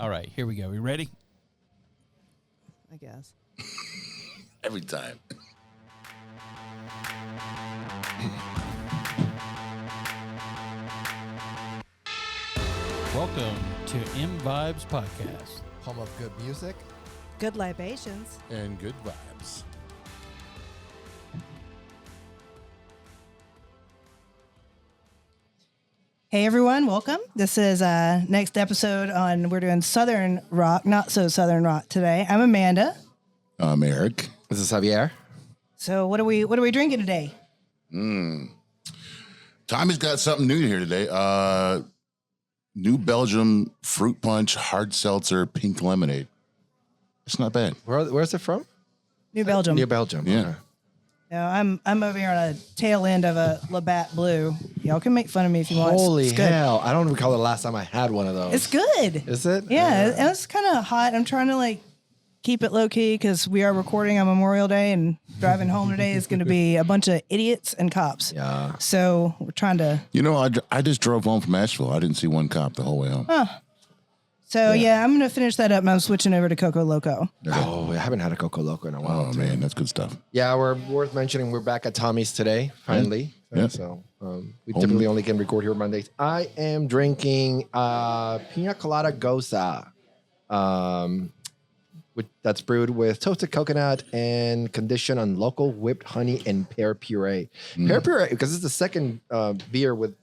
All right, here we go. We ready? I guess. Every time. Welcome to M Vibes Podcast. Home of good music. Good libations. And good vibes. Hey everyone, welcome. This is next episode on we're doing Southern rock, not so Southern rock today. I'm Amanda. I'm Eric. This is Javier. So what are we drinking today? Tommy's got something new here today. New Belgium fruit punch, hard seltzer, pink lemonade. It's not bad. Where's it from? New Belgium. New Belgium. Yeah. Okay. No, I'm over here on a tail end of a Labatt Blue. Y'all can make fun of me if you want. Holy It's good. hell! I don't recall the last time I had one of those. It's good. Is it? Yeah, and it's kind of hot. I'm trying to keep it low key because we are recording on Memorial Day, and driving home today is going to be a bunch of idiots and cops. Yeah. So we're trying to. You know, I just drove home from Asheville. I didn't see one cop the whole way home. So yeah, I'm going to finish that up, and I'm switching over to Coco Loco. Oh, I haven't had a Coco Loco in a while. Oh, man, that's good stuff. Yeah, we're worth mentioning. We're back at Tommy's today, finally. Yeah. So we typically only can record here Mondays. I am drinking Pina Colada Goza. That's brewed with toasted coconut and conditioned on local whipped honey and pear puree. Pear puree, because it's the second beer with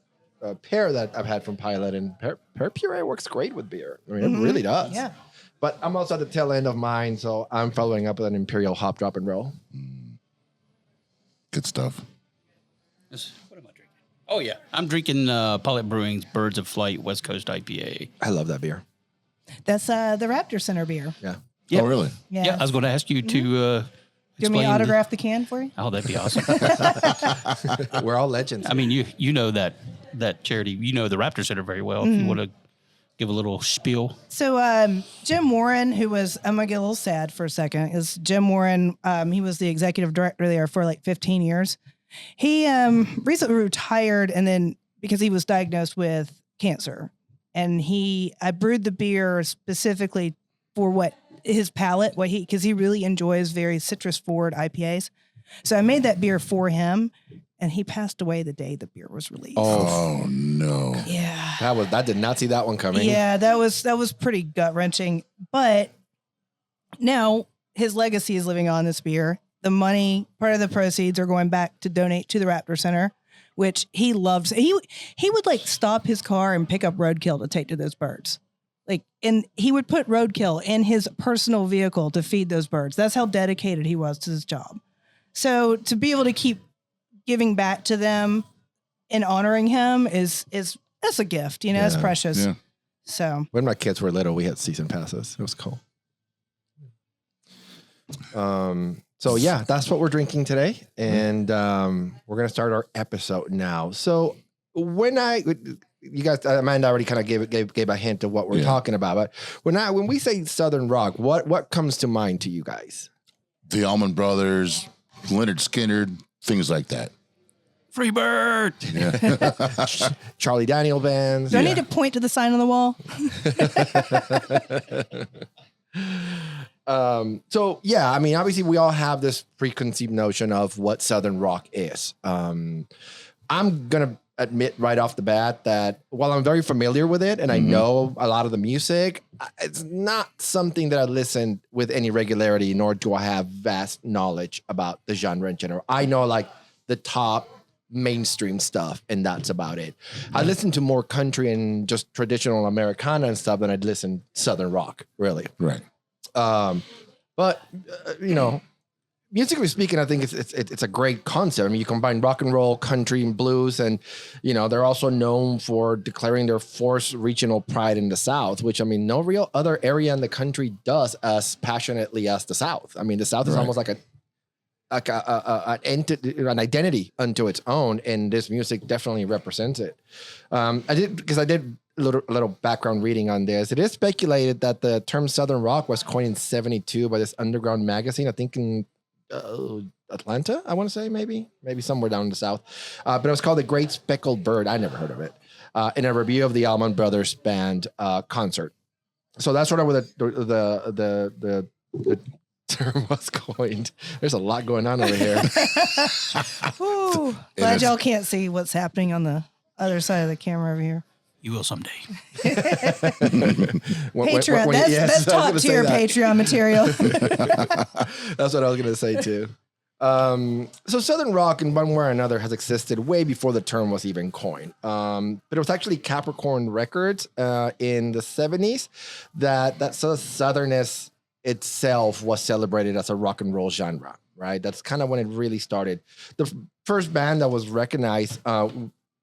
pear that I've had from Pilot, and pear puree works great with beer. I mean, it really does. Yeah. But I'm also at the tail end of mine, so I'm following up with an Imperial Hop Drop and Roll. Good stuff. What am I drinking? Oh, yeah. I'm drinking Pilot Brewing's Birds of Flight West Coast IPA. I love that beer. That's the Raptor Center beer. Yeah. Yeah. Oh, really? Yeah. I was going to ask you to Do you want me explain. to autograph the can for you? Oh, that'd be awesome. We're all legends. I mean, you know that charity, you know the Raptor Center very well. If you want to give a little spiel. So Jim Warren, who was, I'm going to get a little sad for a second, is Jim Warren. He was the executive director there for 15 years. He recently retired, and then because he was diagnosed with cancer, and I brewed the beer specifically for what his palate, because he really enjoys very citrus forward IPAs. So I made that beer for him, and he passed away the day the beer was released. Oh, no. Yeah. I did not see that one coming. Yeah, that was pretty gut wrenching. But now his legacy is living on this beer. The money, part of the proceeds are going back to donate to the Raptor Center, which he loves. He would stop his car and pick up roadkill to take to those birds. And he would put roadkill in his personal vehicle to feed those birds. That's how dedicated he was to his job. So to be able to keep giving back to them and honoring him that's a gift, it's precious. Yeah. So When my kids were little, we had season passes. It was cool. So yeah, that's what we're drinking today. And we're going to start our episode now. So you guys, Amanda already kind of gave a hint of what we're talking about. But when we say Southern rock, what comes to mind to you guys? The Allman Brothers, Leonard Skinner, things like that. Free bird. Yeah. Charlie Daniel bands. do I need to point to the sign on the wall? So yeah, I mean, obviously we all have this preconceived notion of what Southern rock is. I'm going to admit right off the bat that while I'm very familiar with it and I know a lot of the music, it's not something that I listen with any regularity, nor do I have vast knowledge about the genre in general. I know the top mainstream stuff, and that's about it. I listen to more country and just traditional Americana and stuff than I'd listen Southern rock, really. Right. But musically speaking, I think it's a great concept. I mean, you combine rock and roll, country, and blues, and they're also known for declaring their forced regional pride in the South, which no real other area in the country does as passionately as the South. I mean, the South is almost like an identity unto its own, and this music definitely represents it. I did a little background reading on this. It is speculated that the term Southern rock was coined in 1972 by this underground magazine, I think in Atlanta, I want to say, maybe somewhere down in the South. But it was called The Great Speckled Bird. I never heard of it. In a review of the Allman Brothers Band concert. So that's sort of where the term was coined. There's a lot going on over here. Ooh, glad y'all can't see what's happening on the other side of the camera over here. You will someday. Patreon. That's top tier Patreon material. That's what I was going to say too. So Southern rock in one way or another has existed way before the term was even coined. But it was actually Capricorn Records in the 70s that sort of Southernness itself was celebrated as a rock and roll genre, right? That's kind of when it really started. The first band that was recognized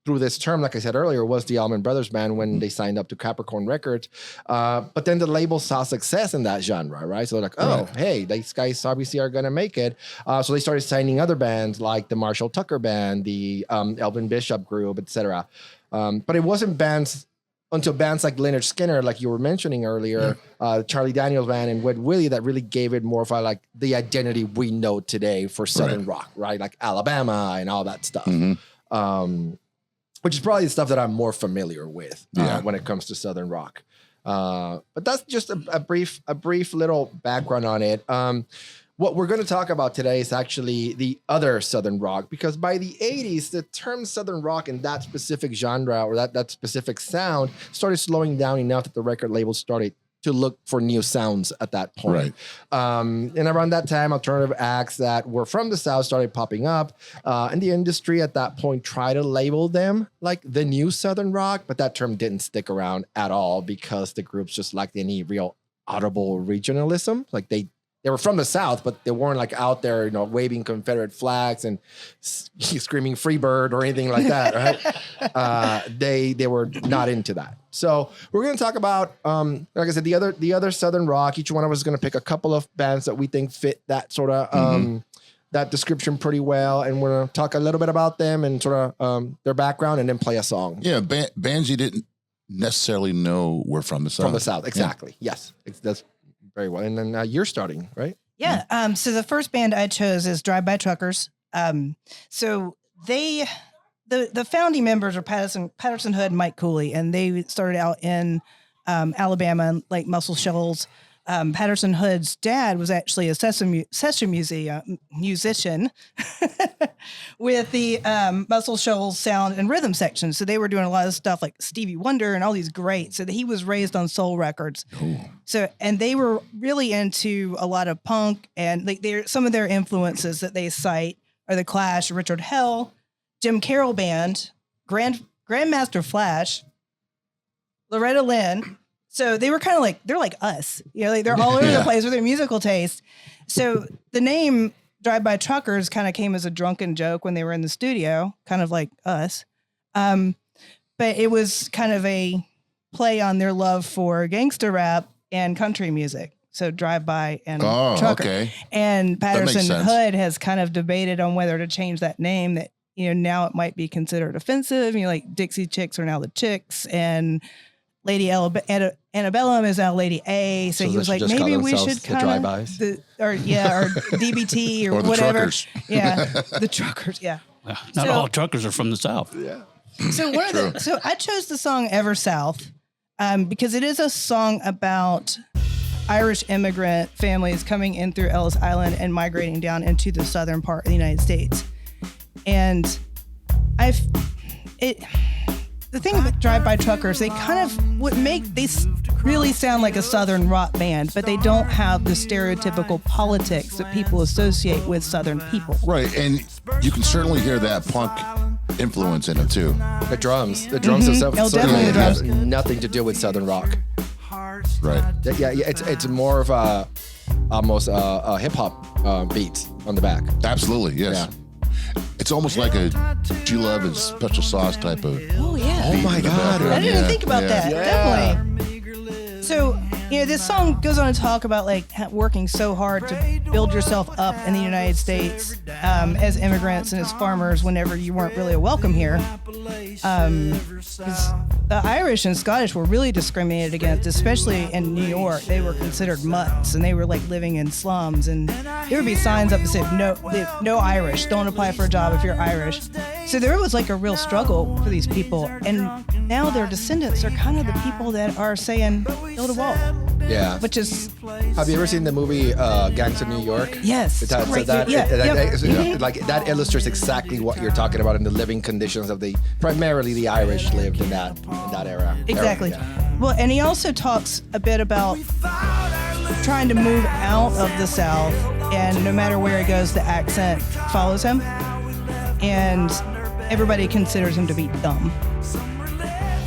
through this term, like I said earlier, was the Allman Brothers Band when they signed up to Capricorn Records. But then the label saw success in that genre, right? So they're like, oh, hey, these guys obviously are going to make it. So they started signing other bands like the Marshall Tucker Band, the Elvin Bishop Group, etc. But it wasn't bands until bands like Leonard Skinner, like you were mentioning earlier, Charlie Daniels Band and Wed Willie, that really gave it more of a, like the identity we know today for Southern rock, right? Like Alabama and all that stuff. Which is probably the stuff that I'm more familiar with when it comes to Southern rock. But that's just a brief little background on it. What we're going to talk about today is actually the other Southern rock, because by the 80s, the term Southern rock in that specific genre or that specific sound started slowing down enough that the record labels started to look for new sounds at that point. And around that time, alternative acts that were from the South started popping up. And the industry at that point tried to label them like the new Southern rock, but that term didn't stick around at all because the groups just lacked any real audible regionalism. Like they were from the South, but they weren't like out there, waving Confederate flags and screaming "Free Bird" or anything like that, right? They were not into that. So we're going to talk about, like I said, the other Southern rock. Each one of us is going to pick a couple of bands that we think fit that sort of that description pretty well, and we're going to talk a little bit about them and sort of their background, and then play a song. Yeah, bands you didn't necessarily know were from the South. From the South, exactly. Yeah. Yes, that's very well. And then you're starting, right? Yeah. So the first band I chose is Drive-By Truckers. So the founding members are Patterson Hood and Mike Cooley, and they started out in Alabama, like Muscle Shoals. Patterson Hood's dad was actually a session musician with the Muscle Shoals sound and rhythm section. So they were doing a lot of stuff like Stevie Wonder and all these greats. So he was raised on soul records. Cool. So, and they were really into a lot of punk, and like some of their influences that they cite are the Clash, Richard Hell, Jim Carroll Band, Grandmaster Flash, Loretta Lynn. So they were kind of like, they're like us, they're all over the place with their musical taste. So the name Drive-By Truckers kind of came as a drunken joke when they were in the studio, kind of like us. But it was kind of a play on their love for gangster rap and country music. So Drive-By and Trucker. Okay. And Patterson Hood has kind of debated on whether to change that name, that, now it might be considered offensive. Like Dixie Chicks are now the Chicks, and Lady Antebellum is now Lady A. So he was like, maybe we should kind of, or DBT or whatever. Truckers. Yeah, the Truckers. Yeah. Well, not all truckers are from the South. Yeah. So so I chose the song Ever South because it is a song about Irish immigrant families coming in through Ellis Island and migrating down into the southern part of the United States. And the thing with Drive-By Truckers, they kind of they really sound like a Southern rock band, but they don't have the stereotypical politics that people associate with Southern people. Right, and you can certainly hear that punk influence in it too. The drums themselves certainly have nothing to do with Southern rock. Right. Yeah, it's more of almost a hip hop beat on the back. Absolutely, yes. Yeah. It's almost like a G Love and Special Sauce type of. Oh yeah! Oh my God! I didn't even think about that. Yeah. Definitely. So this song goes on to talk about like working so hard to build yourself up in the United States as immigrants and as farmers whenever you weren't really welcome here. The Irish and Scottish were really discriminated against, especially in New York. They were considered mutts, and they were like living in slums. And there would be signs up that said, "No Irish. Don't apply for a job if you're Irish." So there was like a real struggle for these people. And now their descendants are kind of the people that are saying build a wall, Yeah. which is Have you ever seen the movie Gangs of New York? yes, So great that, movie. Yeah, like that illustrates exactly what you're talking about in the living conditions of primarily the Irish lived in that era. exactly. Yeah. Well, and he also talks a bit about trying to move out of the South, and no matter where he goes, the accent follows him, and everybody considers him to be dumb.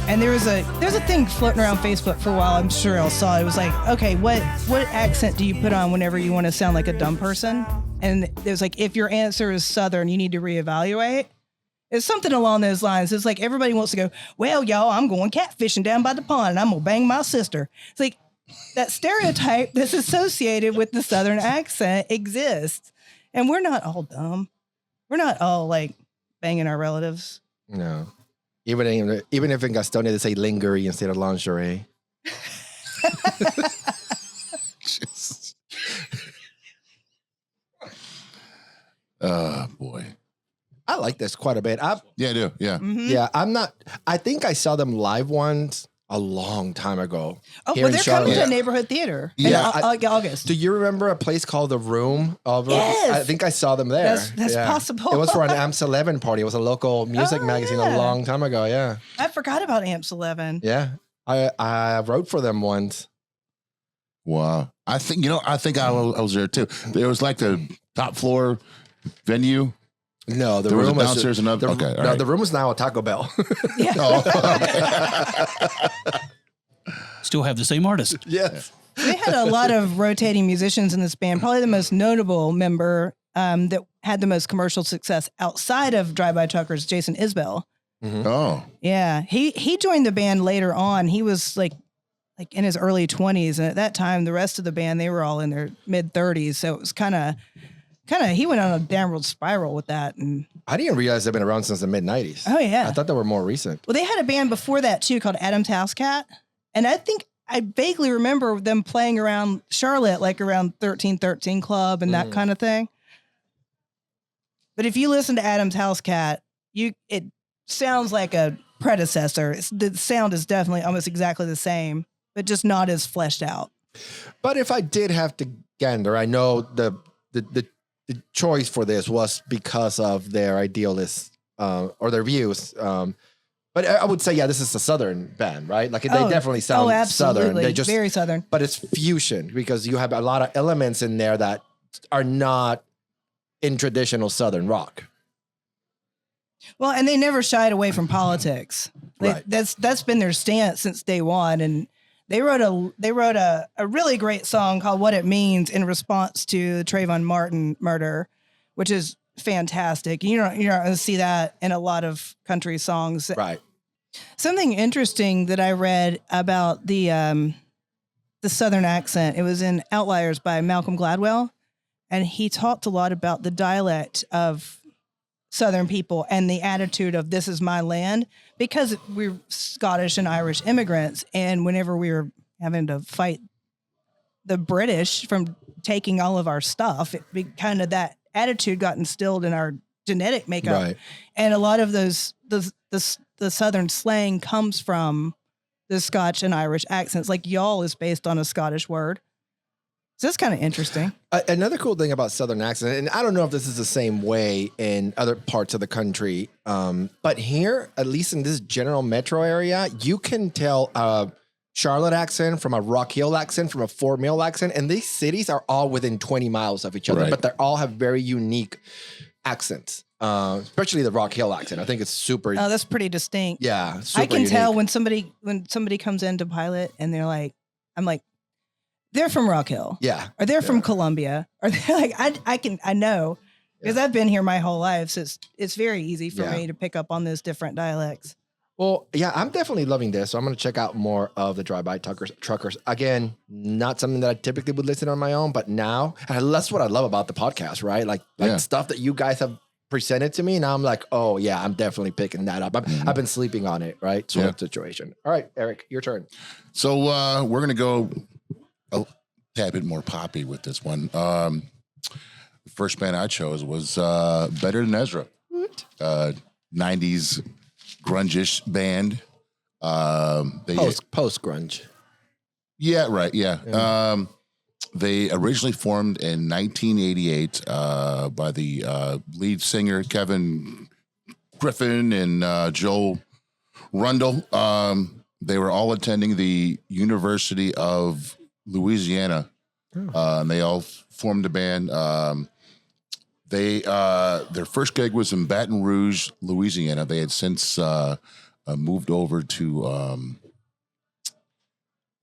And there's a thing floating around Facebook for a while. I'm sure y'all saw it. It was like, okay, what accent do you put on whenever you want to sound like a dumb person? And there's like, if your answer is Southern, you need to reevaluate. It's something along those lines. It's like everybody wants to go, well, y'all, I'm going catfishing down by the pond and I'm gonna bang my sister. It's like that stereotype that's associated with the Southern accent exists, and we're not all dumb. We're not all like banging our relatives. No. Even if in Gastonia they say lingerie instead of lingerie. Boy. I like this quite a bit. Yeah, I do. Yeah. Yeah, I think I saw them live once a long time ago. Oh, here well, in they're coming to Charlotte. a neighborhood theater Yeah, in August. Do you remember a place called The Room? Yes. I think I saw them there. That's possible. It was for an Amps 11 party. It was a local music magazine yeah. a long time ago. Yeah. I forgot about Amps 11. Yeah. I wrote for them once. Wow. I think I was there too. It was like the top floor venue. No, the There was room a downstairs and up. the, Okay, all no, right. the room is now a Taco Bell. Yeah. Still have the same artist. Yes. They had a lot of rotating musicians in this band. Probably the most notable member that had the most commercial success outside of Drive-By Truckers, Jason Isbell. Oh. Yeah, he joined the band later on. He was like in his early 20s, and at that time, the rest of the band, they were all in their mid 30s. So it was kind of he went on a downward spiral with that. And I didn't realize they've been around since the mid 90s. oh yeah, I thought they were more recent. well, they had a band before that too called Adam's House Cat, and I think I vaguely remember them playing around Charlotte, like around 1313 Club and that kind of thing. But if you listen to Adam's House Cat, it sounds like a predecessor. The sound is definitely almost exactly the same, but just not as fleshed out. But if I did have to gander, I know the choice for this was because of their idealists or their views. But I would say, yeah, this is a Southern band, right? Like they definitely sound absolutely. Southern. They just very Southern. but it's fusion because you have a lot of elements in there that are not in traditional Southern rock. Well, and they never shied away from politics. Right. That's been their stance since day one. And they wrote a really great song called "What It Means" in response to the Trayvon Martin murder, which is fantastic. You're not going to see that in a lot of country songs. Right. Something interesting that I read about the Southern accent. It was in Outliers by Malcolm Gladwell, and he talked a lot about the dialect of Southern people and the attitude of "this is my land," because we're Scottish and Irish immigrants, and whenever we were having to fight the British from taking all of our stuff, kind of that attitude got instilled in our genetic makeup, Right. and a lot of the Southern slang comes from the Scotch and Irish accents. Like y'all is based on a Scottish word. So that's kind of interesting. Another cool thing about Southern accent, and I don't know if this is the same way in other parts of the country, but here, at least in this general metro area, you can tell a Charlotte accent from a Rock Hill accent, from a Fort Mill accent, and these cities are all within 20 miles of each other, Right. but they all have very unique accents, especially the Rock Hill accent. I think it's super. Oh, that's pretty distinct. Yeah, super I can tell unique. when somebody comes into Pilot and they're like, I'm like, they're from Rock Hill. Yeah, Or they're from Columbia. Or they're like, I know because I've been here my whole life. So it's very easy for Yeah. me to pick up on those different dialects. well, yeah, I'm definitely loving this. So I'm going to check out more of the Drive-By Truckers. Again, not something that I typically would listen on my own, but now, and that's what I love about the podcast, right? Like Yeah. stuff that you guys have presented to me. Now I'm like, oh yeah, I'm definitely picking that up. I've been sleeping on it, right? Sort of situation. All right, Eric, your turn. So we're gonna go a tad bit more poppy with this one. The first band I chose was Better Than Ezra, 90s grunge-ish band. They Post grunge. Yeah, right. Yeah. They originally formed in 1988 by the lead singer Kevin Griffin and Joe Rundle. They were all attending the University of Louisiana. And they all formed a band. Their first gig was in Baton Rouge, Louisiana. They had since moved over to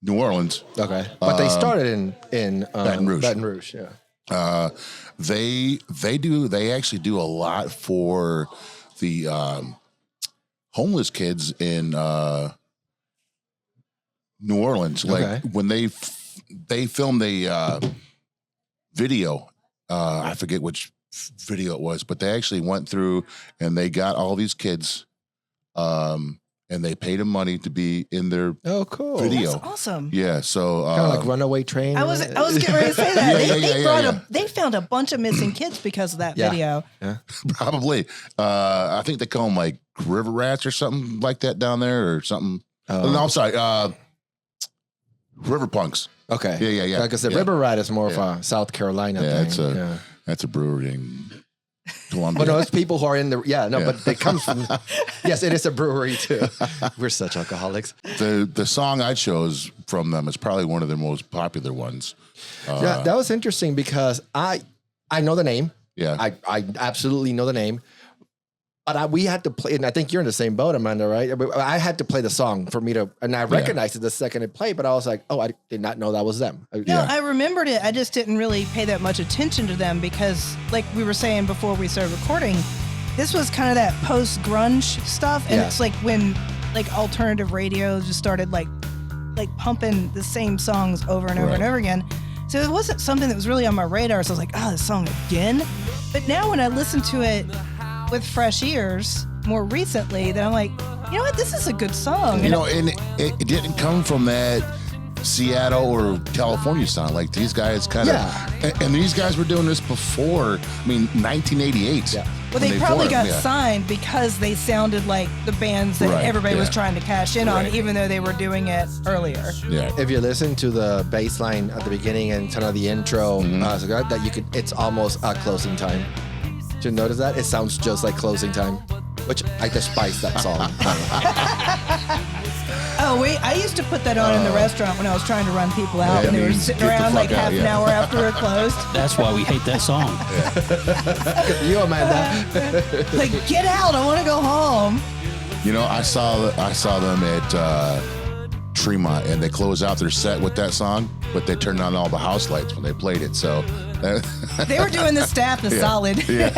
New Orleans. Okay, but they started in Baton Rouge. Baton Rouge, yeah. They actually do a lot for the homeless kids in New Orleans. Like when they filmed a video, I forget which video it was, but they actually went through and they got all these kids, and they paid them money to be in their video. That's awesome. Yeah, so Kind of like Runaway Train. I was getting ready to say that. Yeah, They found a bunch of missing kids because of that video. Yeah. probably. I think they call them like river rats or something like that down there, or something. No, I'm sorry. River punks. Okay. Yeah. Because the River Rat is more of a South Carolina thing. That's a brewery in Columbia. But no, it's people who are in the but it comes from yes, it is a brewery too. We're such alcoholics. The song I chose from them is probably one of their most popular ones. That was interesting because I know the name. Yeah. I absolutely know the name. But we had to play, and I think you're in the same boat, Amanda, right? I had to play the song for me to, and I recognized it the second it played, but I was like, oh, I did not know that was them. No, I remembered it. I just didn't really pay that much attention to them because, like we were saying before we started recording, this was kind of that post-grunge stuff. And it's like when like alternative radio just started like pumping the same songs over and over and over again. So it wasn't something that was really on my radar. So I was like, oh, this song again? But now when I listen to it with fresh ears more recently, then I'm like, you know what, this is a good song. You know, and it didn't come from that Seattle or California sound. Like these guys kind of, and these guys were doing this before, 1988. Yeah. Well, they probably got signed because they sounded like the bands that everybody was trying to cash in on, even though they were doing it earlier. Yeah. If you listen to the bass line at the beginning and kind of the intro, that you could, it's almost a closing time. Did you notice that? It sounds just like closing time, which I despise that song. Oh, wait, I used to put that on in the restaurant when I was trying to run people out, and they were sitting around like half an hour after it closed. That's why we hate that song. You, Amanda. Like, get out, I want to go home. You know, I saw them at Tremont, and they closed out their set with that song, but they turned on all the house lights when they played it. So they were doing the staff the solid. Yeah.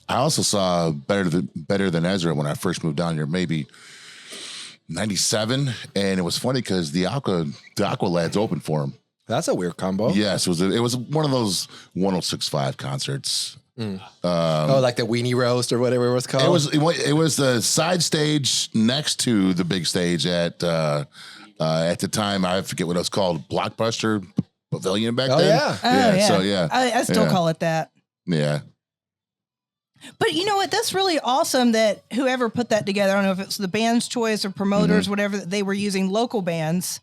I also saw Better Than Ezra when I first moved down here, maybe 97, and it was funny because the Aqua Lads opened for him. That's a weird combo. Yes, it was one of those 106.5 concerts. Like the Weenie Roast or whatever it was called. It was the side stage next to the big stage at the time. I forget what it was called, Blockbuster Pavilion back then. Yeah. So yeah, I still call it that. Yeah. But you know what? That's really awesome that whoever put that together, I don't know if it's the band's choice or promoters, whatever, that they were using local bands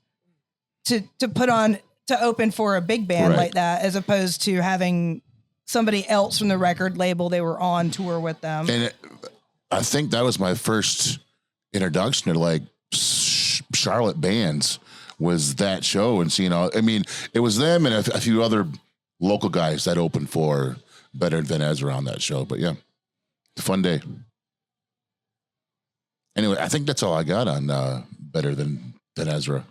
to put on, to open for a big band like that, as opposed to having somebody else from the record label they were on tour with them. And I think that was my first introduction to like Charlotte bands, was that show. And so, it was them and a few other local guys that opened for Better Than Ezra on that show. But yeah, fun day. Anyway, I think that's all I got on Better Than Ezra.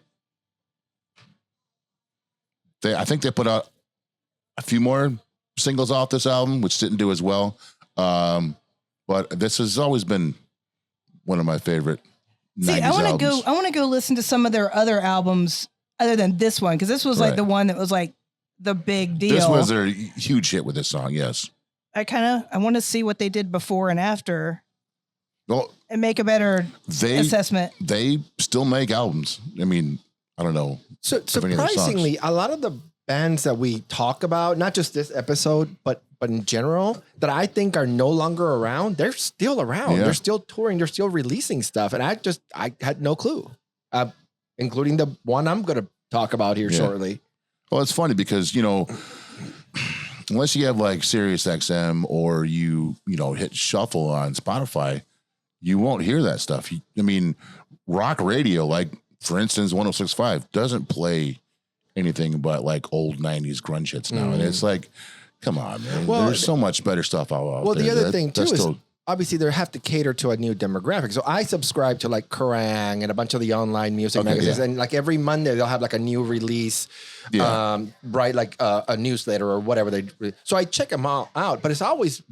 I think they put out a few more singles off this album, which didn't do as well. But this has always been one of my favorite 90s albums. I want to go listen to some of their other albums other than this one, because this was like the one that was like the big deal. This was a huge hit with this song, yes. I want to see what they did before and after. Well, and make a better assessment. They still make albums. I don't know. So surprisingly, a lot of the bands that we talk about, not just this episode, but but in general, that I think are no longer around, they're still around. Yeah. They're still touring. They're still releasing stuff. And I had no clue, including the one I'm going to talk about here shortly. Well, it's funny because, unless you have like Sirius XM or you hit shuffle on Spotify, you won't hear that stuff. Rock radio, like for instance, 106.5 doesn't play anything but like old 90s grunge hits now. And it's like, come on, man. Well, there's so much better stuff out there. Well, the other thing too is obviously they have to cater to a new demographic. So I subscribe to like Kerrang and a bunch of the online music magazines, and like every Monday they'll have like a new release, right? Like a newsletter or whatever So I check them all out, but it's always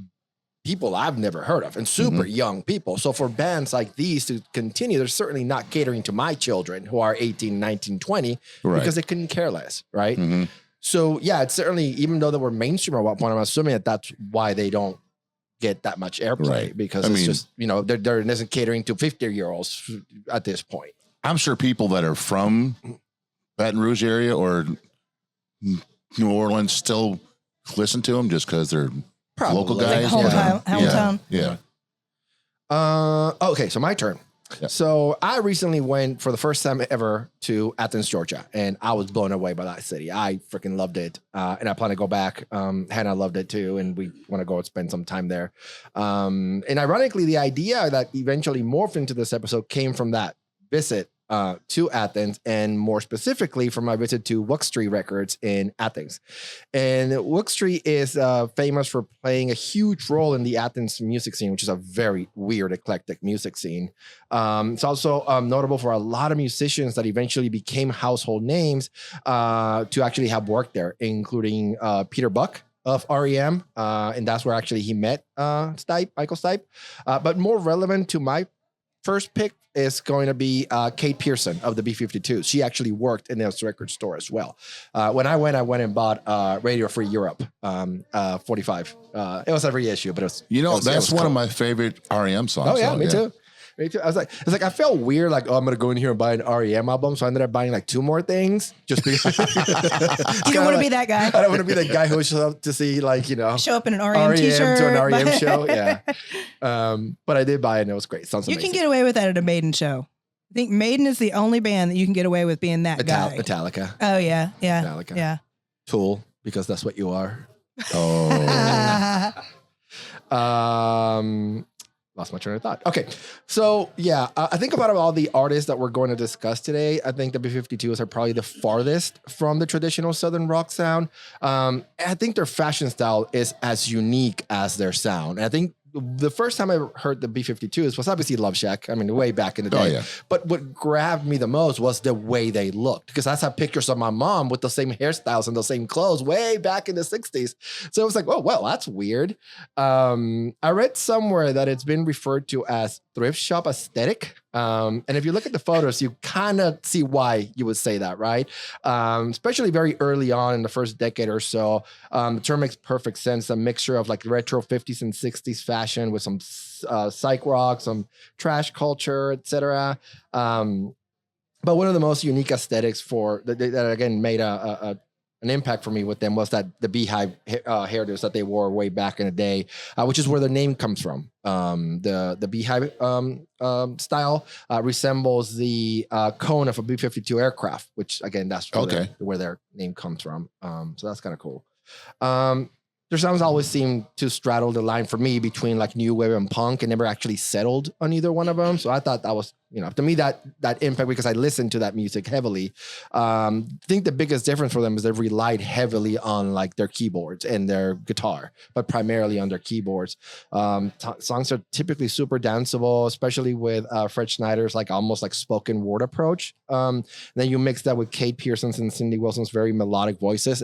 people I've never heard of and super young people. So for bands like these to continue, they're certainly not catering to my children who are 18, 19, 20 because they couldn't care less, right? So yeah, it's certainly, even though they were mainstream at one point, I'm assuming that's why they don't get that much airplay because it's just, they're isn't catering to 50-year-olds at this point. I'm sure people that are from Baton Rouge area or New Orleans still listen to them just because they're local guys. Like hometown. Yeah. Okay, so my turn. Yeah. So I recently went for the first time ever to Athens, Georgia, and I was blown away by that city. I freaking loved it, and I plan to go back. Hannah loved it too, and we want to go and spend some time there. And ironically, the idea that eventually morphed into this episode came from that visit to Athens, and more specifically from my visit to Wookstree Records in Athens. And Wookstree is famous for playing a huge role in the Athens music scene, which is a very weird, eclectic music scene. It's also notable for a lot of musicians that eventually became household names to actually have worked there, including Peter Buck of REM, and that's where actually he met Michael Stipe. But more relevant to my first pick is going to be Kate Pearson of the B-52s. She actually worked in this record store as well. When I went and bought Radio Free Europe 45. It was every issue, but it was that's one of my favorite REM songs. Oh yeah, me too. I was like, I felt weird, like, I'm going to go in here and buy an REM album. So I ended up buying like 2 more things just because. You don't want to be that guy. I don't want to be that guy who shows up to see, like, show up in an REM t-shirt. To an REM show. Yeah. But I did buy it and it was great. Sounds amazing. You can get away with that at a Maiden show. I think Maiden is the only band that you can get away with being that guy. Metallica. Oh, yeah. Yeah. Metallica. Yeah. Tool, because that's what you are. Lost my train of thought. Okay. So yeah, I think about all the artists that we're going to discuss today. I think the B-52s are probably the farthest from the traditional Southern rock sound. I think their fashion style is as unique as their sound. And I think the first time I heard the B-52s was obviously Love Shack. I mean, way back in the day. Oh, yeah. But what grabbed me the most was the way they looked, because I saw pictures of my mom with the same hairstyles and the same clothes way back in the 60s. So it was like, oh, well, that's weird. I read somewhere that it's been referred to as thrift shop aesthetic. And if you look at the photos, you kind of see why you would say that, right? Especially very early on in the first decade or so. The term makes perfect sense. A mixture of like retro 50s and 60s fashion with some psych rock, some trash culture, etc. But one of the most unique aesthetics that again made an impact for me with them was that the beehive hairdos that they wore way back in the day, which is where the name comes from. The beehive style resembles the cone of a B-52 aircraft, which again, that's where their name comes from. So that's kind of cool. Their sounds always seem to straddle the line for me between like new wave and punk, and never actually settled on either one of them. So I thought that was, to me that impact, because I listened to that music heavily. I think the biggest difference for them is they've relied heavily on like their keyboards and their guitar, but primarily on their keyboards. Songs are typically super danceable, especially with Fred Schneider's like almost like spoken word approach. And then you mix that with Kate Pearson's and Cindy Wilson's very melodic voices.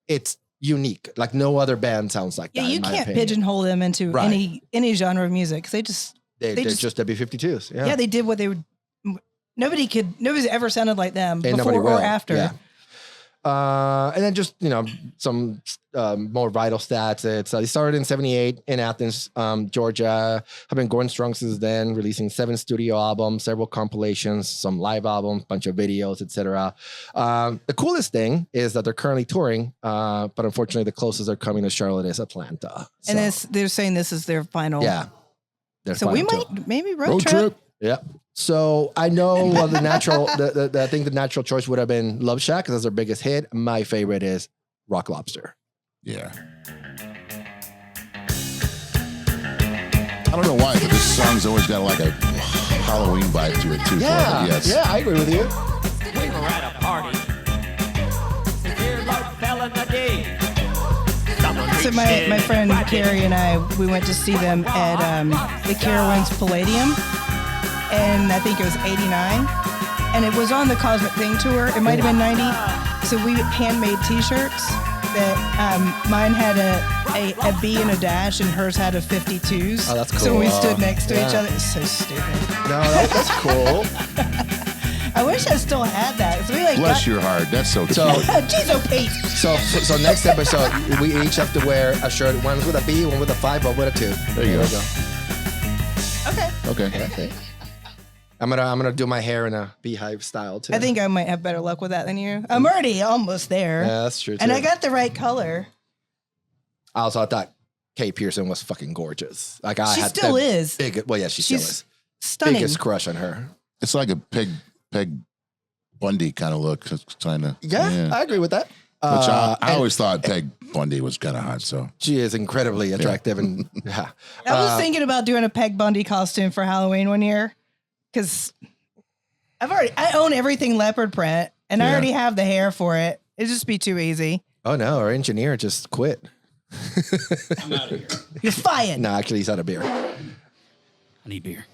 It's unique. Like no other band sounds like that. Yeah, you can't pigeonhole them into any genre of music. They're just the B-52s. Yeah. Yeah, they did what they would. Nobody's ever sounded like them and before or after. And then just, some more vital stats. It's they started in 78 in Athens, Georgia. Have been going strong since then, releasing 7 studio albums, several compilations, some live albums, bunch of videos, etc. The coolest thing is that they're currently touring, but unfortunately the closest they're coming to Charlotte is Atlanta. So, And they're saying this is their final. yeah. their So we final tour. might maybe road trip. Yeah. So I know the natural, I think the natural choice would have been Love Shack because that's their biggest hit. My favorite is Rock Lobster. Yeah. I don't know why, but this song's always got like a Halloween vibe to it too. Yeah. Yes. Yeah, I agree with you. We were at a party. Severe love fell in the day. So my friend Carrie and I, we went to see them at the Carowinds Palladium, and I think it was 89, and it was on the Cosmic Thing tour. It might have been 90. So we handmade T-shirts that mine had a B and a dash, and hers had a 52s. Oh, that's cool. So we stood next to each Yeah. other. It's so stupid. No, that's cool. I wish I still had that. So we like Bless your heart. That's so cute. So, Jeez, oh Pete. so next episode, we each have to wear a shirt. One's with a B, one with a 5, one with a 2. There you go. Okay. Okay. I'm gonna do my hair in a beehive style too. I think I might have better luck with that than you. I'm already almost there. Yeah, that's true. And too. I got the right color. I also thought Kate Pearson was fucking gorgeous. Like I She had still the is. Big, well, yeah, she still She's is. stunning. Biggest crush on her. It's like a Peg Bundy kind of look. Kind of. Yeah, I agree with that. Which I and always thought Peg Bundy was kind of hot. So she is incredibly attractive, and yeah. I was thinking about doing a Peg Bundy costume for Halloween one year because I own everything leopard print and I Yeah. already have the hair for it. It'd just be too easy. Oh no, our engineer just quit. I'm out of here. You're fired. No, actually, he's out of beer. I need beer.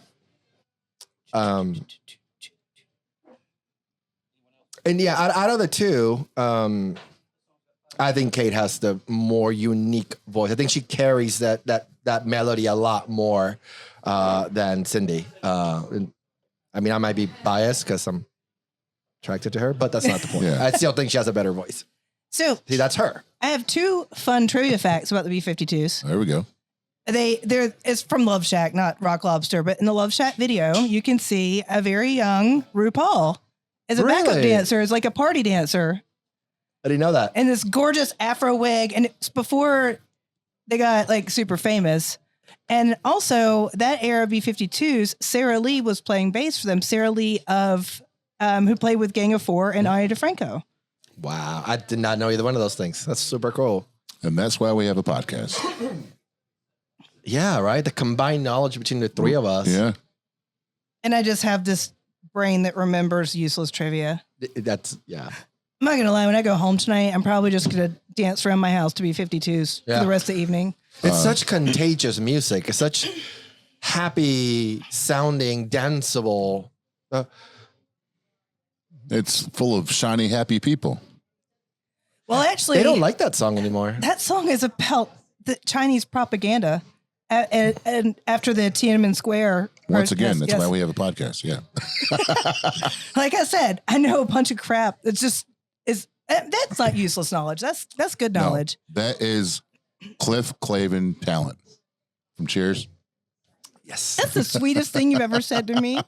And yeah, out of the two, I think Kate has the more unique voice. I think she carries that melody a lot more than Cindy. I mean, I might be biased because I'm attracted to her, but that's not the point. Yeah. I still think she has a better voice. So See, that's her. I have 2 fun trivia facts about the B-52s. there we go. It's from Love Shack, not Rock Lobster, but in the Love Shack video, you can see a very young RuPaul as a backup Really? dancer, as like a party dancer. I didn't know that. And this gorgeous afro wig, and it's before they got like super famous. And also that era of B-52s, Sarah Lee was playing bass for them. Sarah Lee of who played with Gang of Four and Ani DeFranco. Wow, I did not know either one of those things. That's super cool. And that's why we have a podcast. Yeah, right. The combined knowledge between the three of us. Yeah. And I just have this brain that remembers useless trivia. That's yeah. I'm not gonna lie, when I go home tonight, I'm probably just gonna dance around my house to B-52s Yeah. for the rest of the evening. It's such contagious music. It's such happy sounding, danceable. It's full of shiny, happy people. Well, actually, They don't like that song anymore. that song is about the Chinese propaganda. And after the Tiananmen Square. Once again, yes, that's why we have a podcast. Yeah. Like I said, I know a bunch of crap. It's just that's not useless knowledge. That's good knowledge. No, that is Cliff Clavin talent from Cheers. Yes. That's the sweetest thing you've ever said to me.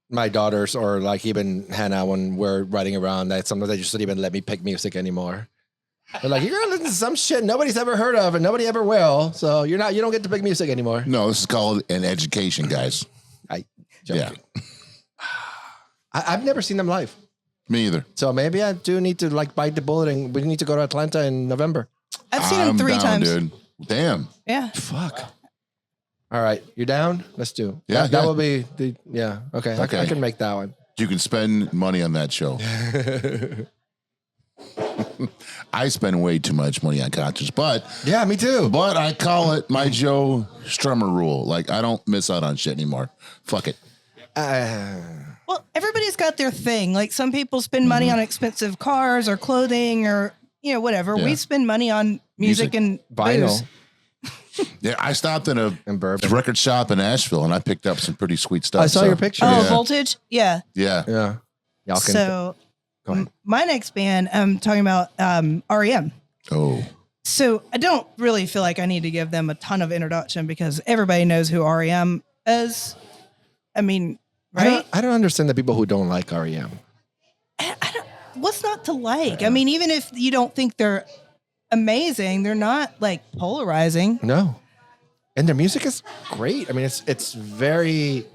My daughters, or like even Hannah, when we're riding around, that sometimes they just don't even let me pick music anymore. They're like, you're gonna listen to some shit nobody's ever heard of and nobody ever will. So you don't get to pick music anymore. No, this is called an education, guys. Joking. I've never seen them live. Me either. So maybe I do need to like bite the bullet and we need to go to Atlanta in November. I've seen him 3 down, times. dude. Damn. Yeah. Fuck. All right. You're down? Let's do. Yeah, That yeah. will be the, yeah. Okay. Okay. I can make that one. You can spend money on that show. I spend way too much money on concerts, but Yeah, me too. I call it my Joe Strummer rule. Like, I don't miss out on shit anymore. Fuck it. Well, everybody's got their thing. Like some people spend money on expensive cars or clothing or whatever. Yeah. We spend money on music and Vinyl booze. Yeah, I stopped in a and bourbon. record shop in Asheville and I picked up some pretty sweet stuff. I saw your picture. Oh, Yeah. Voltage. Yeah. Yeah. Yeah. Y'all can. So Go ahead. My next band, I'm talking about REM. Oh, So I don't really feel like I need to give them a ton of introduction because everybody knows who REM is. I mean, right? I don't understand the people who don't like REM. What's not to like? I mean, even if you don't think they're amazing, they're not like polarizing. No. And their music is great. I mean, it's very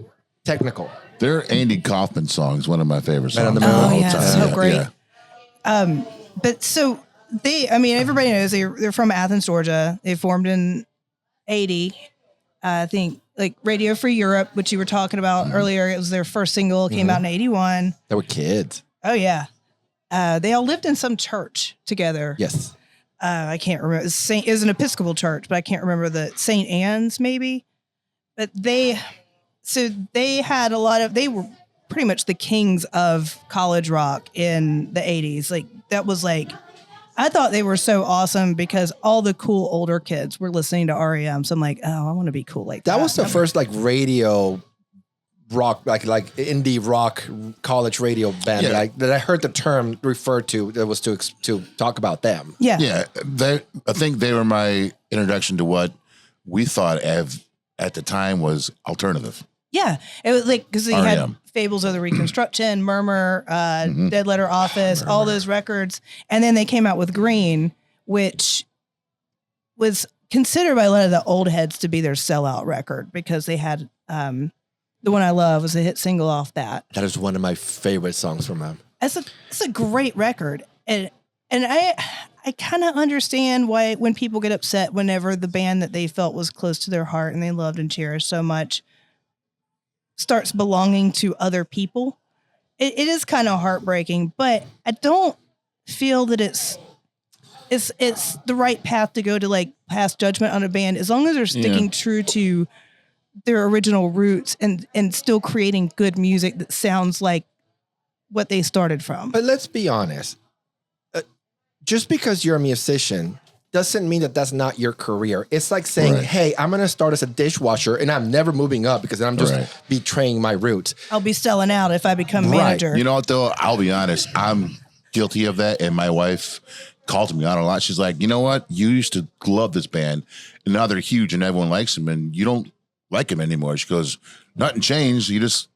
technical. their Andy Kaufman song is one of my favorite Man on songs. the Moon. of Oh, all yeah, time. so great. Yeah. But so I mean, everybody knows they're from Athens, Georgia. They formed in 80. I think like Radio Free Europe, which you were talking about earlier. It was their first single, came out in 81. They were kids. Oh, yeah. They all lived in some church together. Yes. I can't remember. It was an Episcopal church, but I can't remember the St. Anne's maybe. But they had they were pretty much the kings of college rock in the 80s. Like that was like, I thought they were so awesome because all the cool older kids were listening to REM. So I'm like, oh, I want to be cool like that. That was the first like radio rock, like indie rock college radio band Yeah. that I heard the term referred to. That was to talk about them. Yeah. Yeah, I think they were my introduction to what we thought of at the time was alternative. Yeah. It was like, because they had REM. Fables of the Reconstruction, Murmur, Dead Letter Office, all those records. And then they came out with Green, which was considered by a lot of the old heads to be their sellout record because they had The One I Love was a hit single off that. That is one of my favorite songs from them. It's a great record. And I kind of understand why when people get upset whenever the band that they felt was close to their heart and they loved and cherished so much starts belonging to other people. It is kind of heartbreaking, but I don't feel that it's the right path to go to like pass judgment on a band as long as they're sticking true to their original roots and still creating good music that sounds like what they started from. But let's be honest. Just because you're a musician doesn't mean that that's not your career. It's like saying, Right. hey, I'm going to start as a dishwasher and I'm never moving up because then I'm just Right. betraying my roots. I'll be selling out if I become Right. manager. You know what though? I'll be honest. I'm guilty of that, and my wife calls me on it a lot. She's like, you know what? You used to love this band, and now they're huge, and everyone likes them, and you don't like them anymore. She goes, nothing changed. You just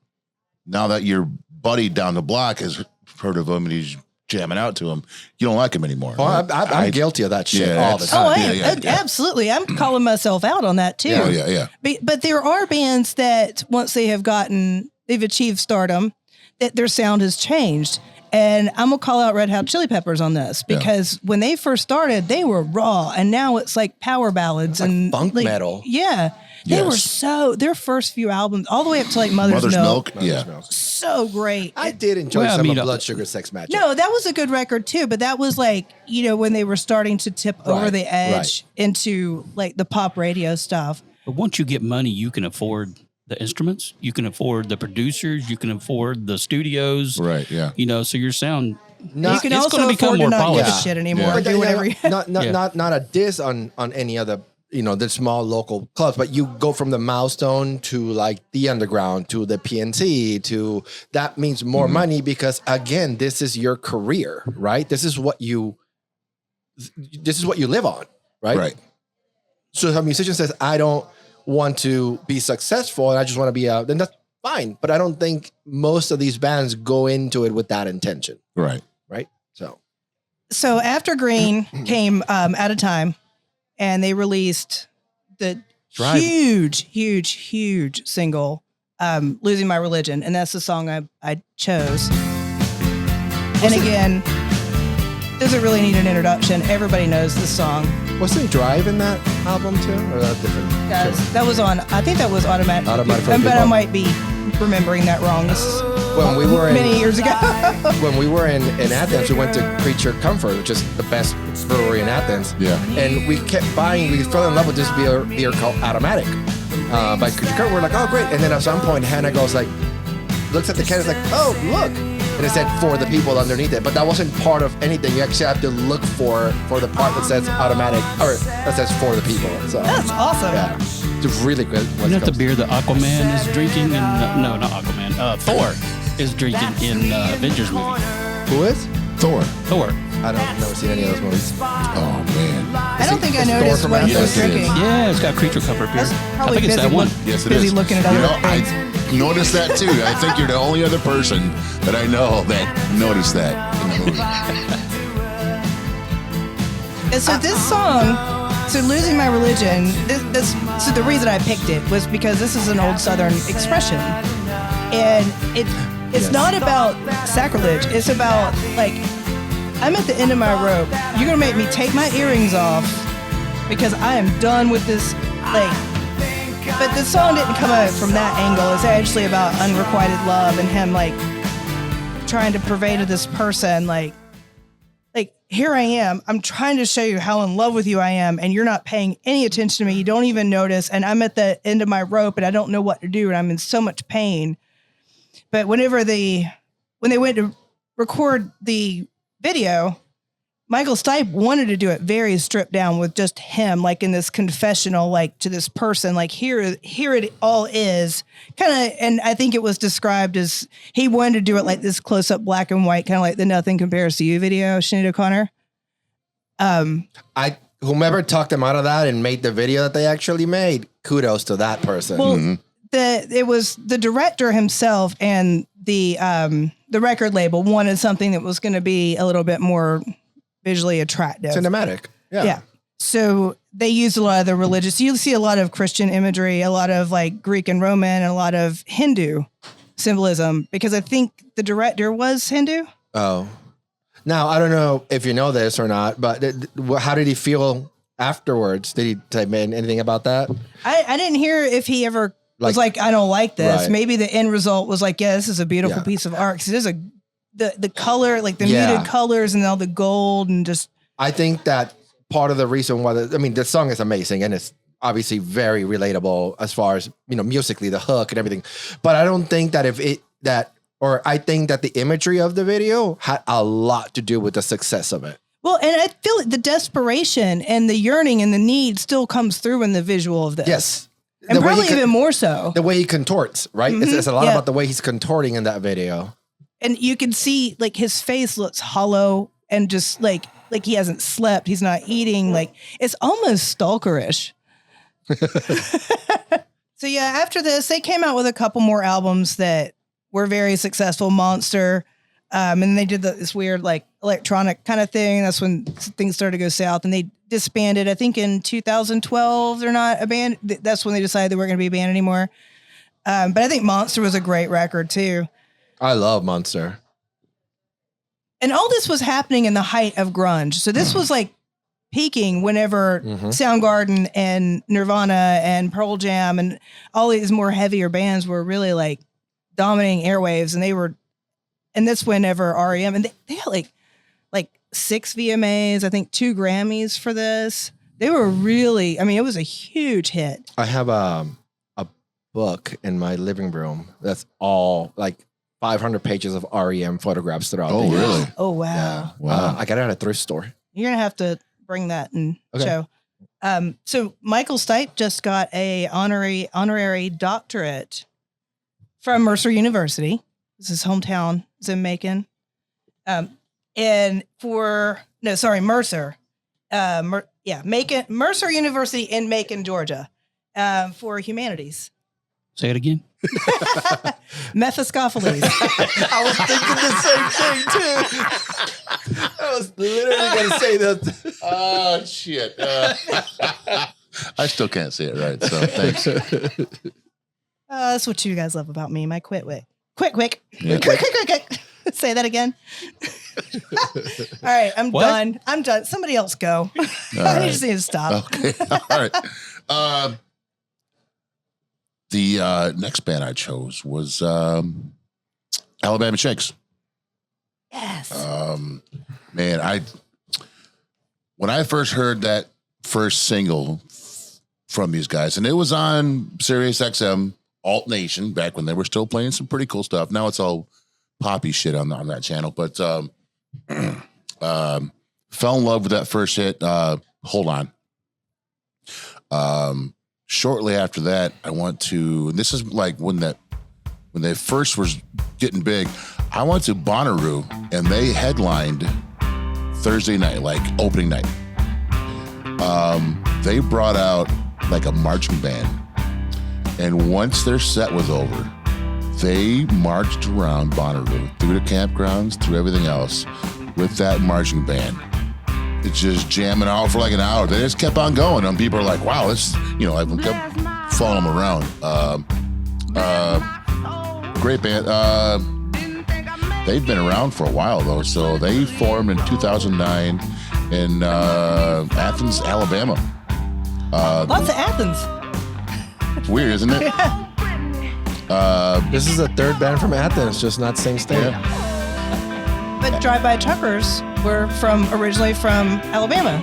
now that your buddy down the block has heard of them and he's jamming out to him, you don't like him anymore. Well, I'm guilty of that shit Yeah, all the that's- time. Oh, I Yeah, am. yeah. Absolutely. I'm calling myself out on that too. Oh yeah. But there are bands that once they've achieved stardom, that their sound has changed. And I'm going to call out Red Hot Chili Peppers on this because when they first started, they were raw and now it's like power ballads and funk metal. Yeah. They were Yes. their first few albums, all the way up to like Mother's Milk. Yeah. So great. I did enjoy Well, I some mean, of Blood Sugar Sex Magic. No, that was a good record too, but that was like, when they were starting to tip over Right, the edge into like the pop radio stuff. But once you get money, you can afford the instruments, you can afford the producers, you can afford the studios. Right. Yeah. So your sound. You can it's also gonna become afford to more not give a polished. shit anymore. Yeah. Or do whatever. Not a diss on any other, the small local clubs, but you go from the Milestone to like the Underground to the PNC to that means more money because again, this is your career, right? This is what you live on, right? Right. So if a musician says, I don't want to be successful and I just want to be then that's fine. But I don't think most of these bands go into it with that intention, Right. right? So after Green came Out of Time, and they released the Drive. huge single, Losing My Religion. And that's the song I chose. And again, doesn't really need an introduction. Everybody knows this song. Wasn't Drive in that album too? Or that different? That was on, I think that was Automatic. Automatic for But I People. might be remembering that wrong. This is When we were many years ago. when we were in Athens, we went to Creature Comfort, which is the best brewery in Athens. Yeah. And we kept buying, we fell in love with this beer called Automatic by Creature Comfort. We're like, oh, great. And then at some point, Hannah goes like, looks at the can, is like, oh, look. And it said for the people underneath it. But that wasn't part of anything. You actually have to look for the part that says automatic, or that says for the people. So, That's awesome. yeah. It's really good. Isn't that the beer that Aquaman is drinking? No, not Aquaman. Thor is drinking in Avengers movie. Who is? Thor. Thor. I don't never seen any of those movies. Oh man. I don't think I Is Thor noticed from what he Africa? was drinking. Yeah, it's got creature comfort beer. That's I probably think it's busy that one. Yes, it Busy is. looking at other things. I noticed that too. I think you're the only other person that I know that noticed that in the movie. And so this song, so Losing My Religion, so the reason I picked it was because this is an old Southern expression. And it's not about sacrilege. It's about, like, I'm at the end of my rope. You're going to make me take my earrings off because I am done with this, like, but the song didn't come out from that angle. It's actually about unrequited love and him, like, trying to purvey to this person, like, here I am. I'm trying to show you how in love with you I am, and you're not paying any attention to me. You don't even notice, and I'm at the end of my rope, and I don't know what to do, and I'm in so much pain. But when they went to record the video, Michael Stipe wanted to do it very stripped down with just him, like in this confessional, like to this person, like here it all is kind of. And I think it was described as he wanted to do it like this close up black and white, kind of like the Nothing Compares to You video, Sinead O'Connor. Whomever talked them out of that and made the video that they actually made, kudos to that person. Well, it was the director himself and the record label wanted something that was going to be a little bit more visually attractive. Cinematic. Yeah. So they used a lot of the religious, you see a lot of Christian imagery, a lot of like Greek and Roman, and a lot of Hindu symbolism, because I think the director was Hindu. Oh. Now, I don't know if you know this or not, but how did he feel afterwards? Did he say anything about that? I didn't hear if he ever was like, I don't like this. Right. Maybe the end result was like, yeah, this is a beautiful piece of art. 'Cause there's the color, like the muted colors and all the gold and just. I think that part of the reason why, the song is amazing and it's obviously very relatable as far as, musically, the hook and everything. But I don't think that I think that the imagery of the video had a lot to do with the success of it. Well, and I feel like the desperation and the yearning and the need still comes through in the visual of this. Yes. And probably even more so. The way he contorts, right? Mm-hmm. It's a lot about the way he's contorting in that video. And you can see like his face looks hollow and just like he hasn't slept. He's not eating. Like it's almost stalkerish. So yeah, after this, they came out with a couple more albums that were very successful. Monster. And they did this weird like electronic kind of thing. That's when things started to go south, and they disbanded. I think in 2012, they're not a band. That's when they decided they weren't going to be a band anymore. But I think Monster was a great record too. I love Monster. And all this was happening in the height of grunge. So this was like peaking whenever Soundgarden and Nirvana and Pearl Jam and all these more heavier bands were really like dominating airwaves. And that's whenever REM, and they had like 6 VMAs, I think 2 Grammys for this. They were really, it was a huge hit. I have a book in my living room that's all like 500 pages of REM photographs throughout. Oh, really? Oh, wow. Yeah. Wow. I got it at a thrift store. You're going to have to bring that and show. So Michael Stipe just got a honorary doctorate from Mercer University. This is his hometown. It's in Macon. Mercer. Macon, Mercer University in Macon, Georgia, for humanities. Say it again. Mephistopheles. I was thinking the same thing too. I was literally going to say that. Oh, shit. I still can't say it right, so thanks. That's what you guys love about me, my quick. Quick. Yeah. Quick. Say that again. All right, I'm done. Somebody else go. I just need to stop. Okay. All right. The next band I chose was Alabama Shakes. Yes. Man, when I first heard that first single from these guys, and it was on Sirius XM Alt Nation back when they were still playing some pretty cool stuff. Now it's all poppy shit on that channel, but fell in love with that first hit. Hold On. Shortly after that, I went to, and this is like when they first was getting big. I went to Bonnaroo and they headlined Thursday night, like opening night. They brought out like a marching band. And once their set was over, they marched around Bonnaroo, through the campgrounds, through everything else with that marching band. It's just jamming out for like an hour. They just kept on going. And people are like, wow, this, I kept following them around. Great band. They've been around for a while though. So they formed in 2009 in Athens, Alabama. Lots of Athens. It's weird, isn't it? This is the third band from Athens, just not same state. Yeah. But Drive-By Truckers were originally from Alabama.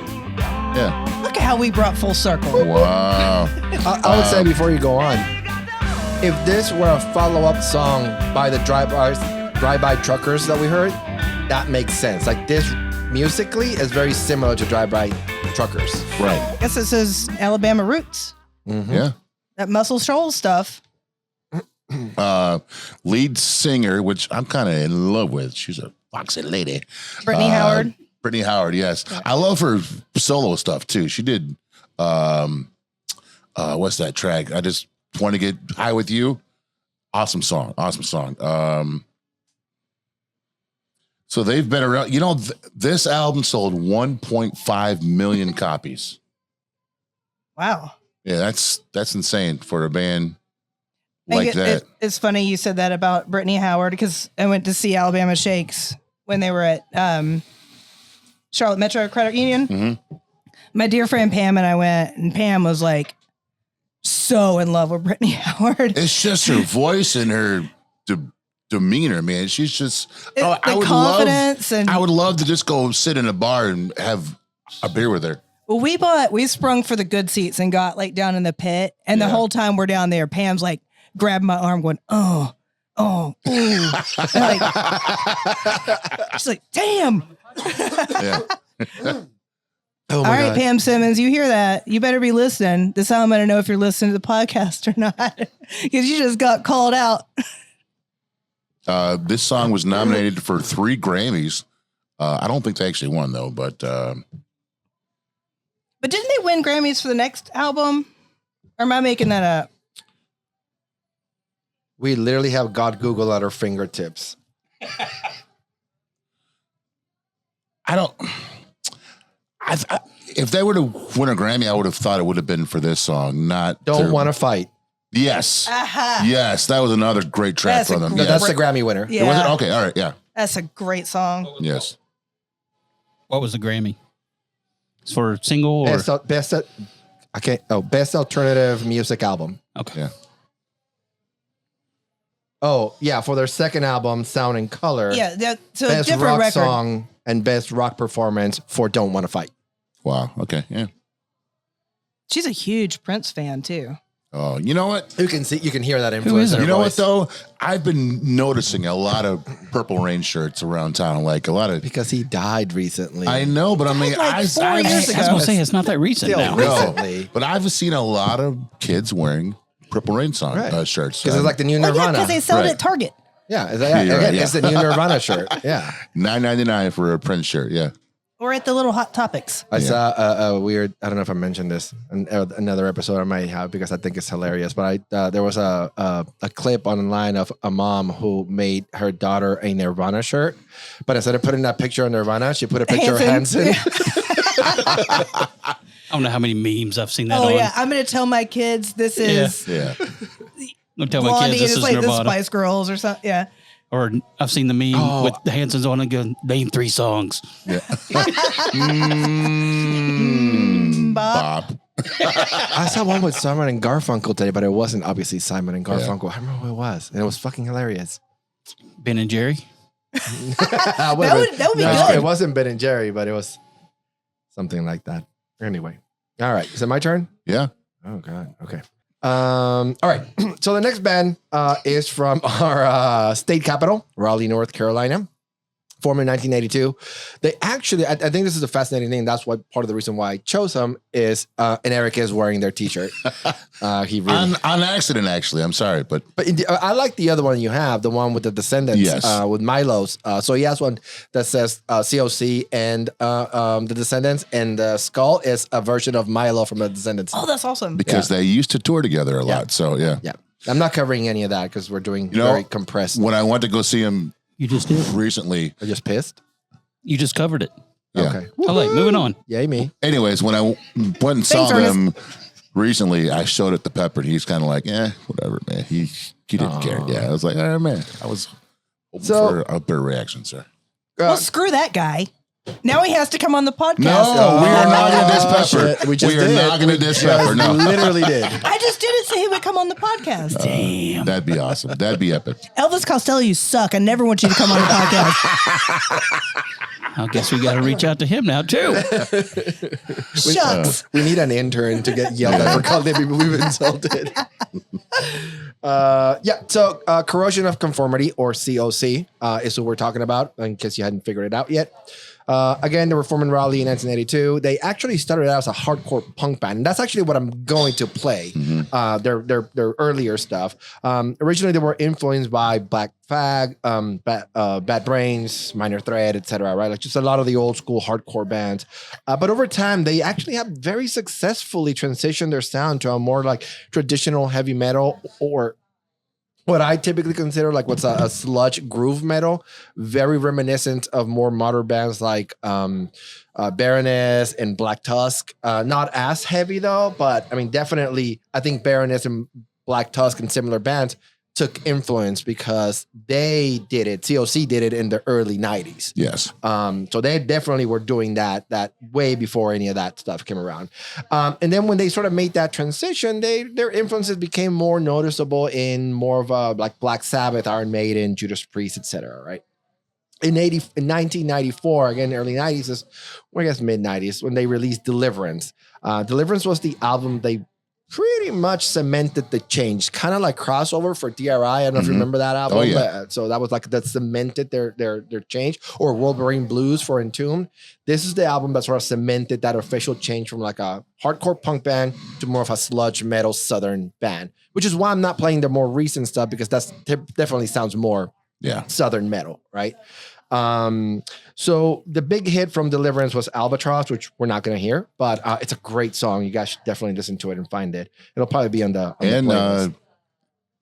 Yeah. Look at how we brought full circle. Wow. I would say before you go on, if this were a follow-up song by the Drive-By Truckers that we heard, that makes sense. Like this musically is very similar to Drive-By Truckers. Right. I guess this is Alabama roots. Mm-hmm. Yeah. That Muscle Shoals stuff. Lead singer, which I'm kind of in love with. She's a foxy lady. Brittany Howard. Brittany Howard, yes. I love her solo stuff too. She did what's that track? I just want to get high with you. Awesome song. So they've been around. This album sold 1.5 million copies. Wow. Yeah, that's insane for a band like that. It's funny you said that about Brittany Howard because I went to see Alabama Shakes when they were at Charlotte Metro Credit Union. Mm-hmm. My dear friend Pam and I went, and Pam was like so in love with Brittany Howard. It's just her voice and her demeanor, man. She's just The confidence I would love to just go sit in a bar and have a beer with her. Well, we sprung for the good seats and got like down in the pit, and the whole time we're down there, Pam's like grabbing my arm, going, ooh. Like, she's like, damn. Yeah. Oh my All right, God. Pam Simmons, you hear that? You better be listening. This is how I'm going to know if you're listening to the podcast or not, because you just got called out. This song was nominated for 3 Grammys. I don't think they actually won though, but But didn't they win Grammys for the next album? Or am I making that up? We literally have God Google at our fingertips. if they were to win a Grammy, I would have thought it would have been for this song, not Don't Want to Fight. Yes. Aha. Yes, that was another great track That's a from them. great- Yes. That's the Grammy winner. Yeah. Was it? Okay, all right, yeah. That's a great song. Yes. What was the Grammy? It's for single or Best alternative music album. okay? Yeah. Oh, yeah, for their second album, Sound and Color. Yeah, so Best different rock record. song and best rock performance for Don't Want to Fight. Wow. Okay. Yeah. She's a huge Prince fan too. Oh, you know what? You can hear that influence. is in it? her You know voice. what though? I've been noticing a lot of Purple Rain shirts around town. Like a lot of. Because he died recently. I know, but I mean, Like 4 years I was ago. gonna say it's not that recent Still now. recently. but I've seen a lot of kids wearing Purple Rain song Right. shirts. Because it's like the new Well, yeah, Nirvana. because they sell it Right. at Target. yeah, it's, You're right, again, yeah. it's the new Nirvana shirt. Yeah. $9.99 for a Prince shirt. Yeah. Or at the little Hot Topics. I saw a weird, I don't know if I mentioned this in another episode I might have because I think it's hilarious, but there was a clip online of a mom who made her daughter a Nirvana shirt, but instead of putting that picture of Nirvana, she put a picture of Hanson. I don't know how many memes I've seen that Oh on. yeah, I'm gonna tell my kids this is Yeah. Don't tell my Blondie. kids this It's is like the Nirvana. Spice Girls or something. Yeah. Or I've seen the meme Oh. with the Hansons on and go, name 3 songs. Bob. I saw one with Simon and Garfunkel today, but it wasn't obviously Simon and Garfunkel. I remember who it was, and it was fucking hilarious. Ben and Jerry. That would be good. It wasn't Ben and Jerry, but it was something like that. Anyway, all right. Is it my turn? Yeah. Oh God. Okay. All right. So the next band is from our state capital, Raleigh, North Carolina. formed in 1982. They actually, I think this is a fascinating thing. That's what part of the reason why I chose them is, and Eric is wearing their T-shirt. He really on accident, actually. I'm sorry, but I like the other one you have, the one with the Descendants, Yes. with Milo's. So he has one that says COC and the Descendants, and the skull is a version of Milo from the Descendants. Oh, that's awesome. because they used to tour together a Yeah. lot. So yeah. Yeah, I'm not covering any of that because we're doing know, very compressed. When I went to go see him You just did. recently, I just pissed. You just covered it. yeah. Okay. All right, moving on. Yay me. Anyways, when I went and saw Thanks, Ernest. them recently, I showed it to Pepper, and he's kind of like, whatever, man. He didn't care. Yeah, I was like, oh man, I was hoping So- for a better reaction, sir. Well, screw that guy. Now he has to come on the podcast. No, we are not going to diss Pepper. Shit, we just are did. not going to diss Pepper. No, Literally did. I just didn't say he would come on the podcast. Damn. that'd be awesome. That'd be epic. Elvis Costello, you suck. I never want you to come on the podcast. I guess we got to reach out to him now too. Shucks. We need an intern to get yelled at for calling people we've insulted. So corrosion of conformity, or COC, is what we're talking about, in case you hadn't figured it out yet. Again, they were formed in Raleigh in 1982. They actually started out as a hardcore punk band, and that's actually what I'm going to play. Their earlier stuff. Originally, they were influenced by Black Flag, Bad Brains, Minor Threat, etc. Right, like just a lot of the old school hardcore bands. But over time, they actually have very successfully transitioned their sound to a more like traditional heavy metal, or what I typically consider like what's a sludge groove metal, very reminiscent of more modern bands like Baroness and Black Tusk. Not as heavy though, but I mean, definitely, I think Baroness and Black Tusk and similar bands took influence because they did it. COC did it in the early 90s. Yes. So they definitely were doing that way before any of that stuff came around. And then when they sort of made that transition, their influences became more noticeable in more of a like Black Sabbath, Iron Maiden, Judas Priest, etc. Right. In 1994, again, early 90s, is, well, I guess mid 90s, when they released Deliverance. Deliverance was the album they pretty much cemented the change, kind of like Crossover for DRI. I don't know if you remember that album. Oh, yeah. So that was like, that cemented their change, or Wolverine Blues for Entombed. This is the album that sort of cemented that official change from like a hardcore punk band to more of a sludge metal Southern band, which is why I'm not playing the more recent stuff, because that's definitely sounds more Yeah. Southern metal, right? So the big hit from Deliverance was Albatross, which we're not going to hear, but it's a great song. You guys should definitely listen to it and find it. It'll probably be on the playlist.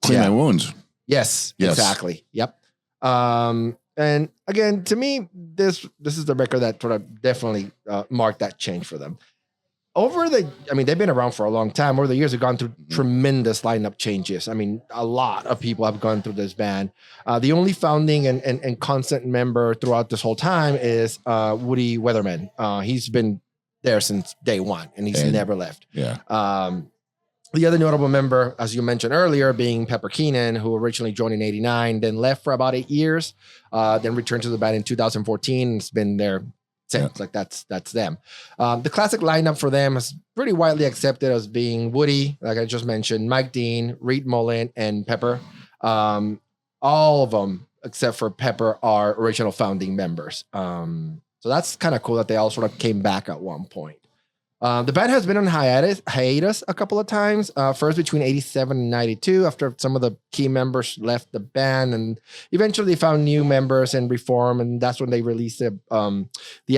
Clean Yeah. My Wounds. Yes, Yes. exactly. Yep. And again, to me, this is the record that sort of definitely marked that change for them. They've been around for a long time. Over the years, they've gone through tremendous lineup changes. I mean, a lot of people have gone through this band. The only founding and constant member throughout this whole time is Woody Weatherman. He's been there since day one, and he's never left. Yeah. The other notable member, as you mentioned earlier, being Pepper Keenan, who originally joined in 89, then left for about 8 years, then returned to the band in 2014. It's been there since. Like that's them. The classic lineup for them is pretty widely accepted as being Woody, like I just mentioned, Mike Dean, Reed Mullen, and Pepper. All of them, except for Pepper, are original founding members. So that's kind of cool that they all sort of came back at one point. The band has been on hiatus a couple of times. First between 87 and 92, after some of the key members left the band, and eventually they found new members and reformed, and that's when they released the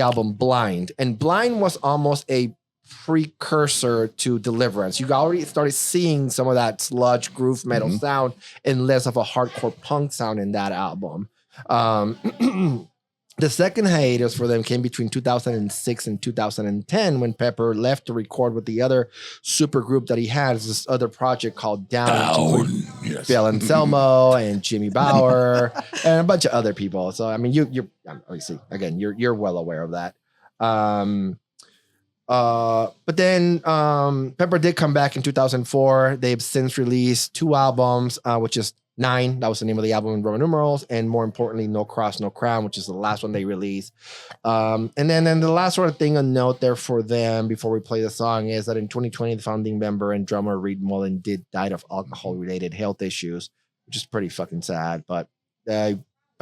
album Blind. And Blind was almost a precursor to Deliverance. You already started seeing some of that sludge groove metal sound and less of a hardcore punk sound in that album. The second hiatus for them came between 2006 and 2010, when Pepper left to record with the other super group that he had, this other project called Down. Yes. Phil Anselmo and Jimmy Bauer and a bunch of other people. So I mean, you're obviously, again, you're well aware of that. But then Pepper did come back in 2004. They've since released 2 albums, which is 9. That was the name of the album in Roman numerals. And more importantly, No Cross, No Crown, which is the last one they released. And then the last sort of thing to note there for them before we play the song is that in 2020, the founding member and drummer Reed Mullen died of alcohol-related health issues, which is pretty fucking sad. But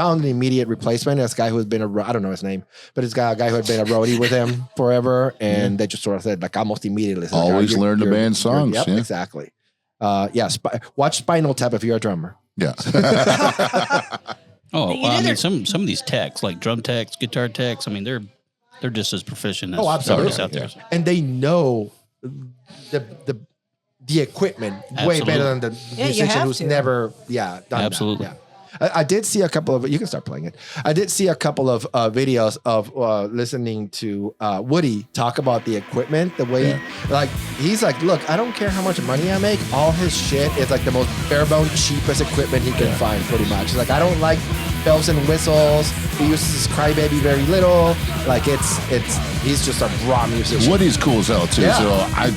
found an immediate replacement. This guy who has been I don't know his name, but it's got a guy who had been a roadie with him forever, and they just sort of said like almost immediately. Said, Always learn the band songs. Yep, Yeah. exactly. Watch Spinal Tap if you're a drummer. Yeah. Oh, You well, I know mean, some of these techs, like drum techs, guitar techs, I mean, they're just as proficient as Absolutely. others out there. Yeah. And they know the equipment way better than the Yeah, you musician have who's to. never done Absolutely. that. Yeah. I did see a couple of, you can start playing it. I did see a couple of videos of listening to Woody talk about the equipment, the way, like, he's like, look, I don't care how much money I make. All his shit is like the most bare bone, cheapest equipment he can find, pretty much. He's like, I don't like bells and whistles. He uses his crybaby very little. Like, he's just a raw musician. Woody's cool as hell, too. Yeah. So I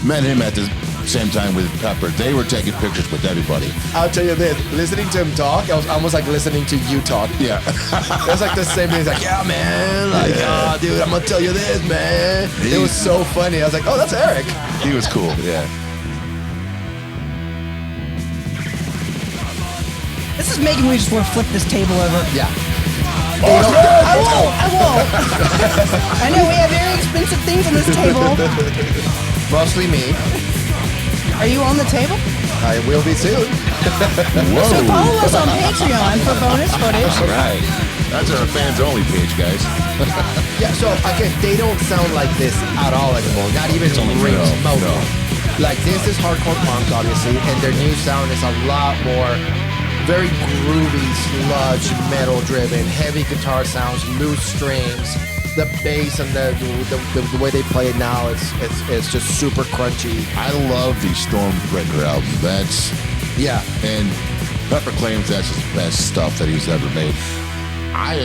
met him at the same time with Pepper. They were taking pictures with everybody. I'll tell you this, listening to him talk, I was almost like listening to you talk. Yeah. It was like the same thing. He's like, yeah, man. Like, oh, dude, I'm going to tell you this, man. It was so funny. I was like, oh, that's Eric. He was cool. Yeah. This is making me just want to flip this table over. Yeah. I won't. I know we have very expensive things on this table. Mostly me. Are you on the table? I will be soon. So follow us on Patreon for bonus footage. Right. That's our fans only page, guys. Yeah, so again, they don't sound like this at all anymore. Not even remotely. no. Like, this is hardcore punk, obviously, and their new sound is a lot more very groovy, sludge, metal-driven, heavy guitar sounds, loose strings. The bass and the way they play it now, it's just super crunchy. I love the Stormbreaker album. Yeah. And Pepper claims that's his best stuff that he's ever made. I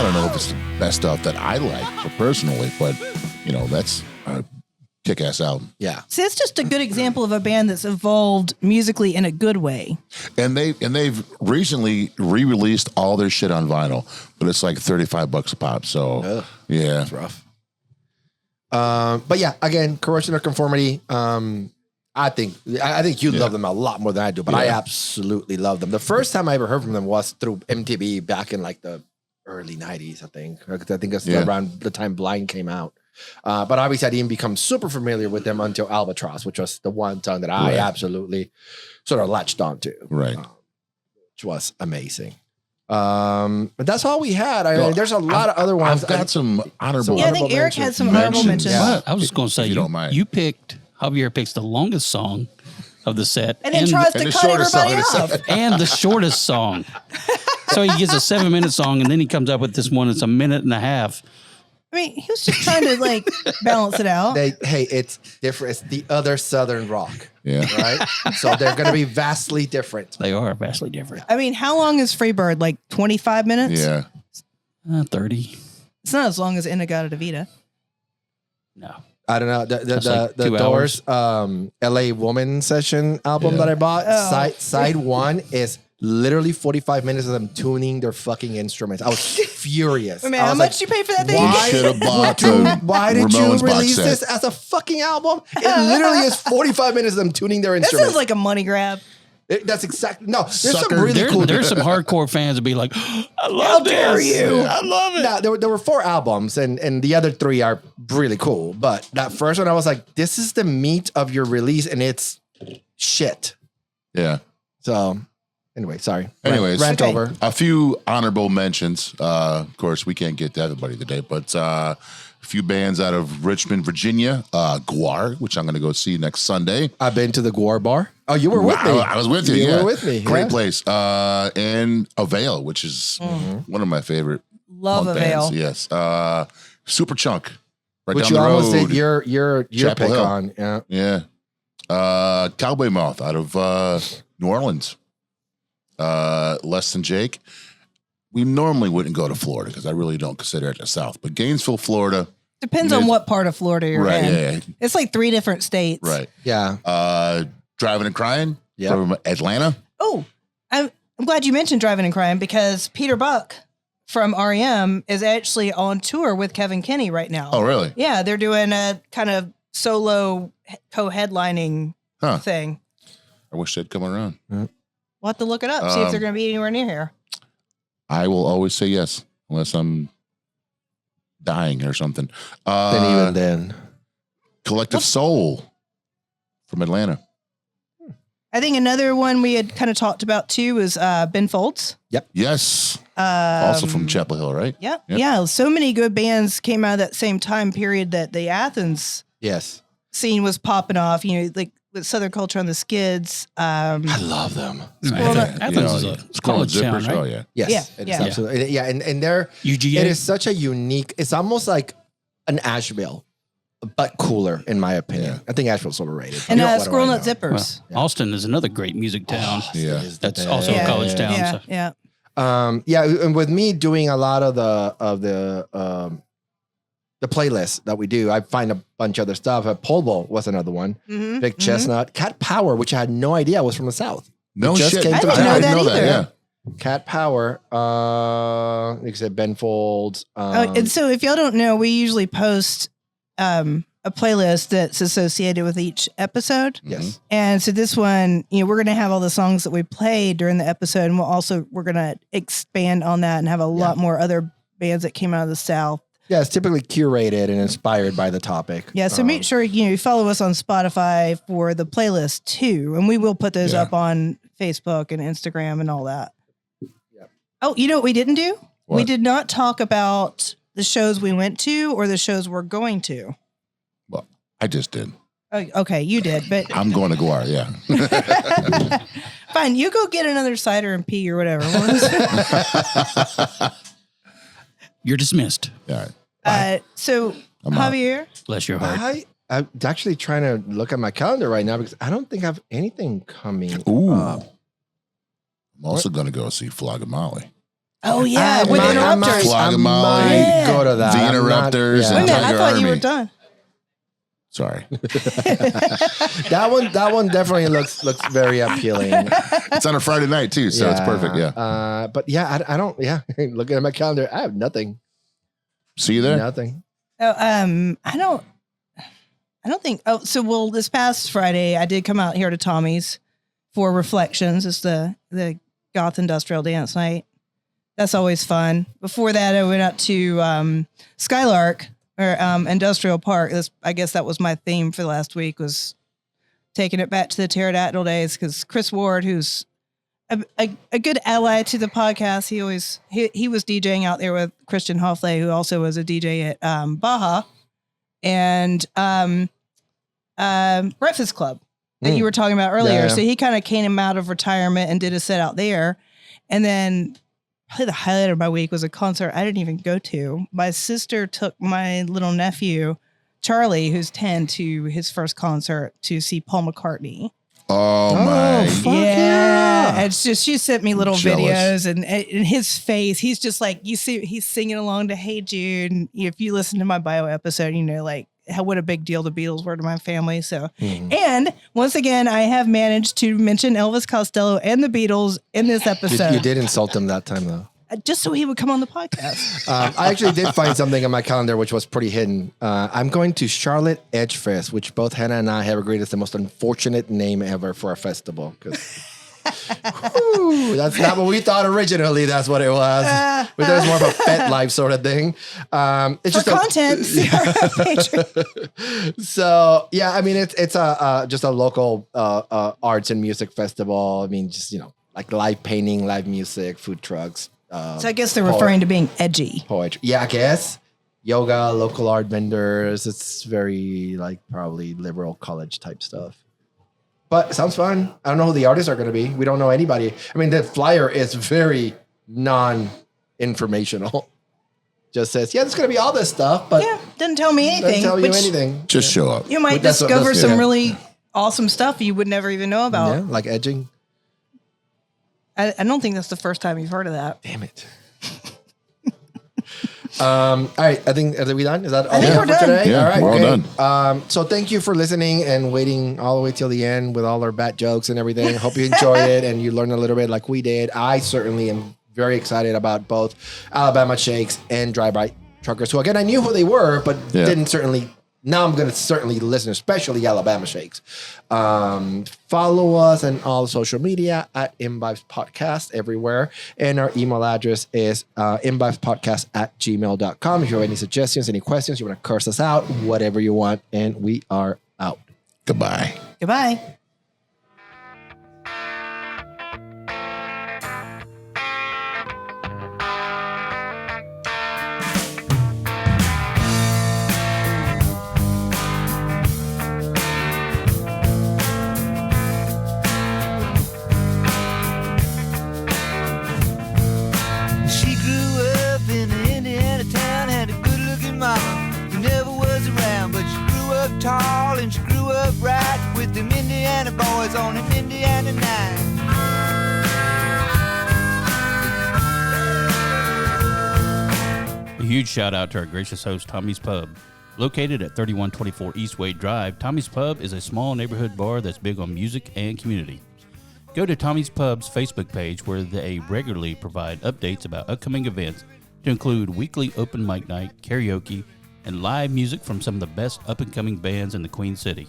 don't know if it's the best stuff that I like personally, but that's a kick-ass album. Yeah. See, it's just a good example of a band that's evolved musically in a good way. And they've recently re-released all their shit on vinyl, but it's like $35 a pop. So yeah, That's rough. But yeah, again, Corrosion of Conformity. I think you love them a lot more than I do, but I absolutely love them. The first time I ever heard from them was through MTV back in like the early 90s, I think. I think that's around the time Blind came out. But obviously I didn't become super familiar with them until Albatross, which was the one song that I absolutely sort of latched onto. Right. Which was amazing. But that's all we had. I mean, there's a lot of other ones. I've got some honorable. Yeah, I think Eric had some honorable mentions. Yeah. I was just going to say, If you don't mind. you picked, Javier picks the longest song of the set. And then tries and to the cut shortest everybody song of the off. set. and the shortest song. So he gets a 7-minute song, and then he comes up with this one that's a minute and a half. I mean, he was just trying to like balance it out. It's different. It's the other Southern rock. Yeah. Right. So they're going to be vastly different. They are vastly different. I mean, how long is Freebird? Like 25 minutes? Yeah. 30. It's not as long as Inagata Vita. No. I don't know. That's like The 2 Doors LA Woman Session album that I bought. Oh. Side one is literally 45 minutes of them tuning their fucking instruments. I was furious. Wait a minute, I how was much you pay for that thing? why- Should have bought the Why did you Ramones box release set. this as a fucking album? It literally is 45 minutes of them tuning their That instruments. sounds like a money grab. That's exactly there's Sucker. some really cool. There's some hardcore fans that be like, I love How dare this. you. I love it. Now, there were 4 albums, and the other 3 are really cool. But that first one, I was like, this is the meat of your release, and it's shit. Yeah. So, anyway, sorry. Anyways, rant Okay. over. A few honorable mentions. Of course, we can't get to everybody today, but a few bands out of Richmond, Virginia. Guar, which I'm going to go see next Sunday. I've been to the Guar Bar. Oh, you were with me. I was with you. You yeah. were with me. Great yeah. place. And Avail, which is one of my favorite Love punk Avail. bands. Yes. Super Chunk. Right Which down you the almost road. did your Chapel pick Hill. on. Yeah. Yeah. Cowboy Mouth out of New Orleans. Less Than Jake. We normally wouldn't go to Florida because I really don't consider it the South. But Gainesville, Florida. Depends on what part of Florida you're Right. in. Yeah. It's like 3 different states. Right. Yeah. Driving and Crying Yep. from Atlanta. Oh, I'm glad you mentioned Driving and Crying because Peter Buck from REM is actually on tour with Kevin Kinney right now. Oh, really? Yeah, they're doing a kind of solo co-headlining Huh. thing. I wish they'd come around. We'll have to look it up, see if they're going to be anywhere near here. I will always say yes, unless I'm dying or something. Then even then. Collective Soul from Atlanta. I think another one we had kind of talked about too was Ben Folds. Yes. Also from Chapel Hill, right? Yep. Yep. Yeah. So many good bands came out of that same time period that the Athens Yes. scene was popping off, like with Southern Culture on the Skids. I love them. Athens is a college town, right? Oh, yeah. Yes. Yeah, It is yeah. absolutely. Yeah. And they're, UGA. it is such a unique, it's almost like an Asheville, but cooler, in my opinion. Yeah. I think Asheville's overrated. And What do Squirrel I Nut know? Zippers. Austin is another great music town. Yeah. That's also a college town. Yeah. So. Yeah. And with me doing a lot of the playlist that we do, I find a bunch of other stuff. Polvo was another one. Mhm, Big mhm. Chestnut, Cat Power, which I had no idea was from the South. No Just shit. came I to didn't know town. that either. Yeah. Cat Power, like I said, Ben Folds. And so if y'all don't know, we usually post a playlist that's associated with each episode. Yes. And so this one, we're going to have all the songs that we played during the episode. And we're going to expand on that and have a lot more other bands that came out of the South. Yeah, it's typically curated and inspired by the topic. Yeah. So make sure, you follow us on Spotify for the playlist too. And we will put those Yeah. up on Facebook and Instagram and all that. Yep. Oh, you know what we didn't do? We What? did not talk about the shows we went to or the shows we're going to. Well, I just did. Oh, okay, you did, but I'm going to Guar, yeah. fine. You go get another cider and pee or whatever. You're dismissed. All right. So I'm out. Javier, Bless your heart. I'm actually trying to look at my calendar right now because I don't think I have anything coming Ooh. up. I'm also going to go see Flogamolly. oh yeah, I with might- I might- interrupters. Flag I 'em all. might Yeah. go to that. The I'm not- Interrupters Wait a and minute, I Tiger thought you were Army. done. Sorry. That one definitely looks very appealing. It's on a Friday night, too, so it's perfect, yeah. But yeah, I don't. Yeah, looking at my calendar, I have nothing. See you there? Nothing. Oh, I don't think. Oh, so this past Friday, I did come out here to Tommy's for Reflections. It's the goth industrial dance night. That's always fun. Before that, I went out to Skylark or Industrial Park. I guess that was my theme for the last week, was taking it back to the pterodactyl days, because Chris Ward, who's a good ally to the podcast, he was DJing out there with Christian Hoffley, who also was a DJ at Baja and Breakfast Club that you were talking about earlier. Yeah. So he kind of came out of retirement and did a set out there. And then probably the highlight of my week was a concert I didn't even go to. My sister took my little nephew, Charlie, who's 10, to his first concert to see Paul McCartney. Oh, my. fuck Yeah. It's just, she sent me little Jealous. videos and his face, he's just like, you see, he's singing along to Hey Jude. And if you listen to my bio episode, like what a big deal the Beatles were to my family. So, and once again, I have managed to mention Elvis Costello and the Beatles in this episode. You did insult him that time, though. Just so he would come on the podcast. I actually did find something on my calendar which was pretty hidden. I'm going to Charlotte Edge Fest, which both Hannah and I have agreed is the most unfortunate name ever for a festival. That's not what we thought originally. That's what it was. We thought it was more of a Fet Life sort of thing. It's For content, see our Patreon. So yeah, I mean it's just a local arts and music festival. I mean, just like live painting, live music, food trucks. So I guess they're referring to being edgy. Poetry. Yeah, I guess. Yoga, local art vendors. It's very like probably liberal college type stuff. But it sounds fun. I don't know who the artists are going to be. We don't know anybody. I mean, the flyer is very non-informational. Just says, yeah, there's going to be all this stuff, but Yeah, doesn't tell me anything. doesn't tell you which anything. Just show up. You might But that's what- discover that's- some yeah. really awesome stuff you would never even know about. Yeah, like edging. I don't think that's the first time you've heard of that. Damn it. All right, are we done? Is that all I think we have we're for done. today? Yeah, all right, we're all great. done. So thank you for listening and waiting all the way till the end with all our bad jokes and everything. Hope you enjoyed it and you learned a little bit like we did. I certainly am very excited about both Alabama Shakes and Drive-By Truckers, who again I knew who they were, but Yeah. didn't certainly now I'm going to certainly listen, especially Alabama Shakes. Follow us on all social media at Imbibes Podcast everywhere. And our email address is imbibespodcast@gmail.com. If you have any suggestions, any questions, you want to curse us out, whatever you want. And we are out. Goodbye. Goodbye. She grew up in an Indiana town, had a good-looking mama who never was around, but she grew up tall and she grew up right with them Indiana boys on an Indiana night. A huge shout out to our gracious host, Tommy's Pub. Located at 3124 East Wade Drive, Tommy's Pub is a small neighborhood bar that's big on music and community. Go to Tommy's Pub's Facebook page where they regularly provide updates about upcoming events to include weekly open mic night, karaoke, and live music from some of the best up-and-coming bands in the Queen City.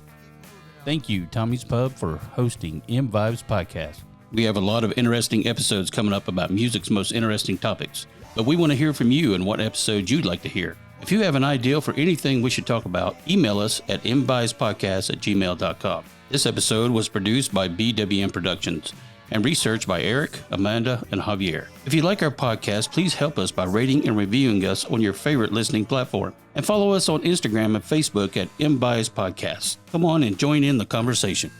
Thank you, Tommy's Pub, for hosting M Vibes Podcast. We have a lot of interesting episodes coming up about music's most interesting topics, but we want to hear from you and what episodes you'd like to hear. If you have an idea for anything we should talk about, email us at mvibespodcast@gmail.com. This episode was produced by BWM Productions and researched by Eric, Amanda, and Javier. If you like our podcast, please help us by rating and reviewing us on your favorite listening platform. And follow us on Instagram and Facebook at MBias Podcast. Come on and join in the conversation.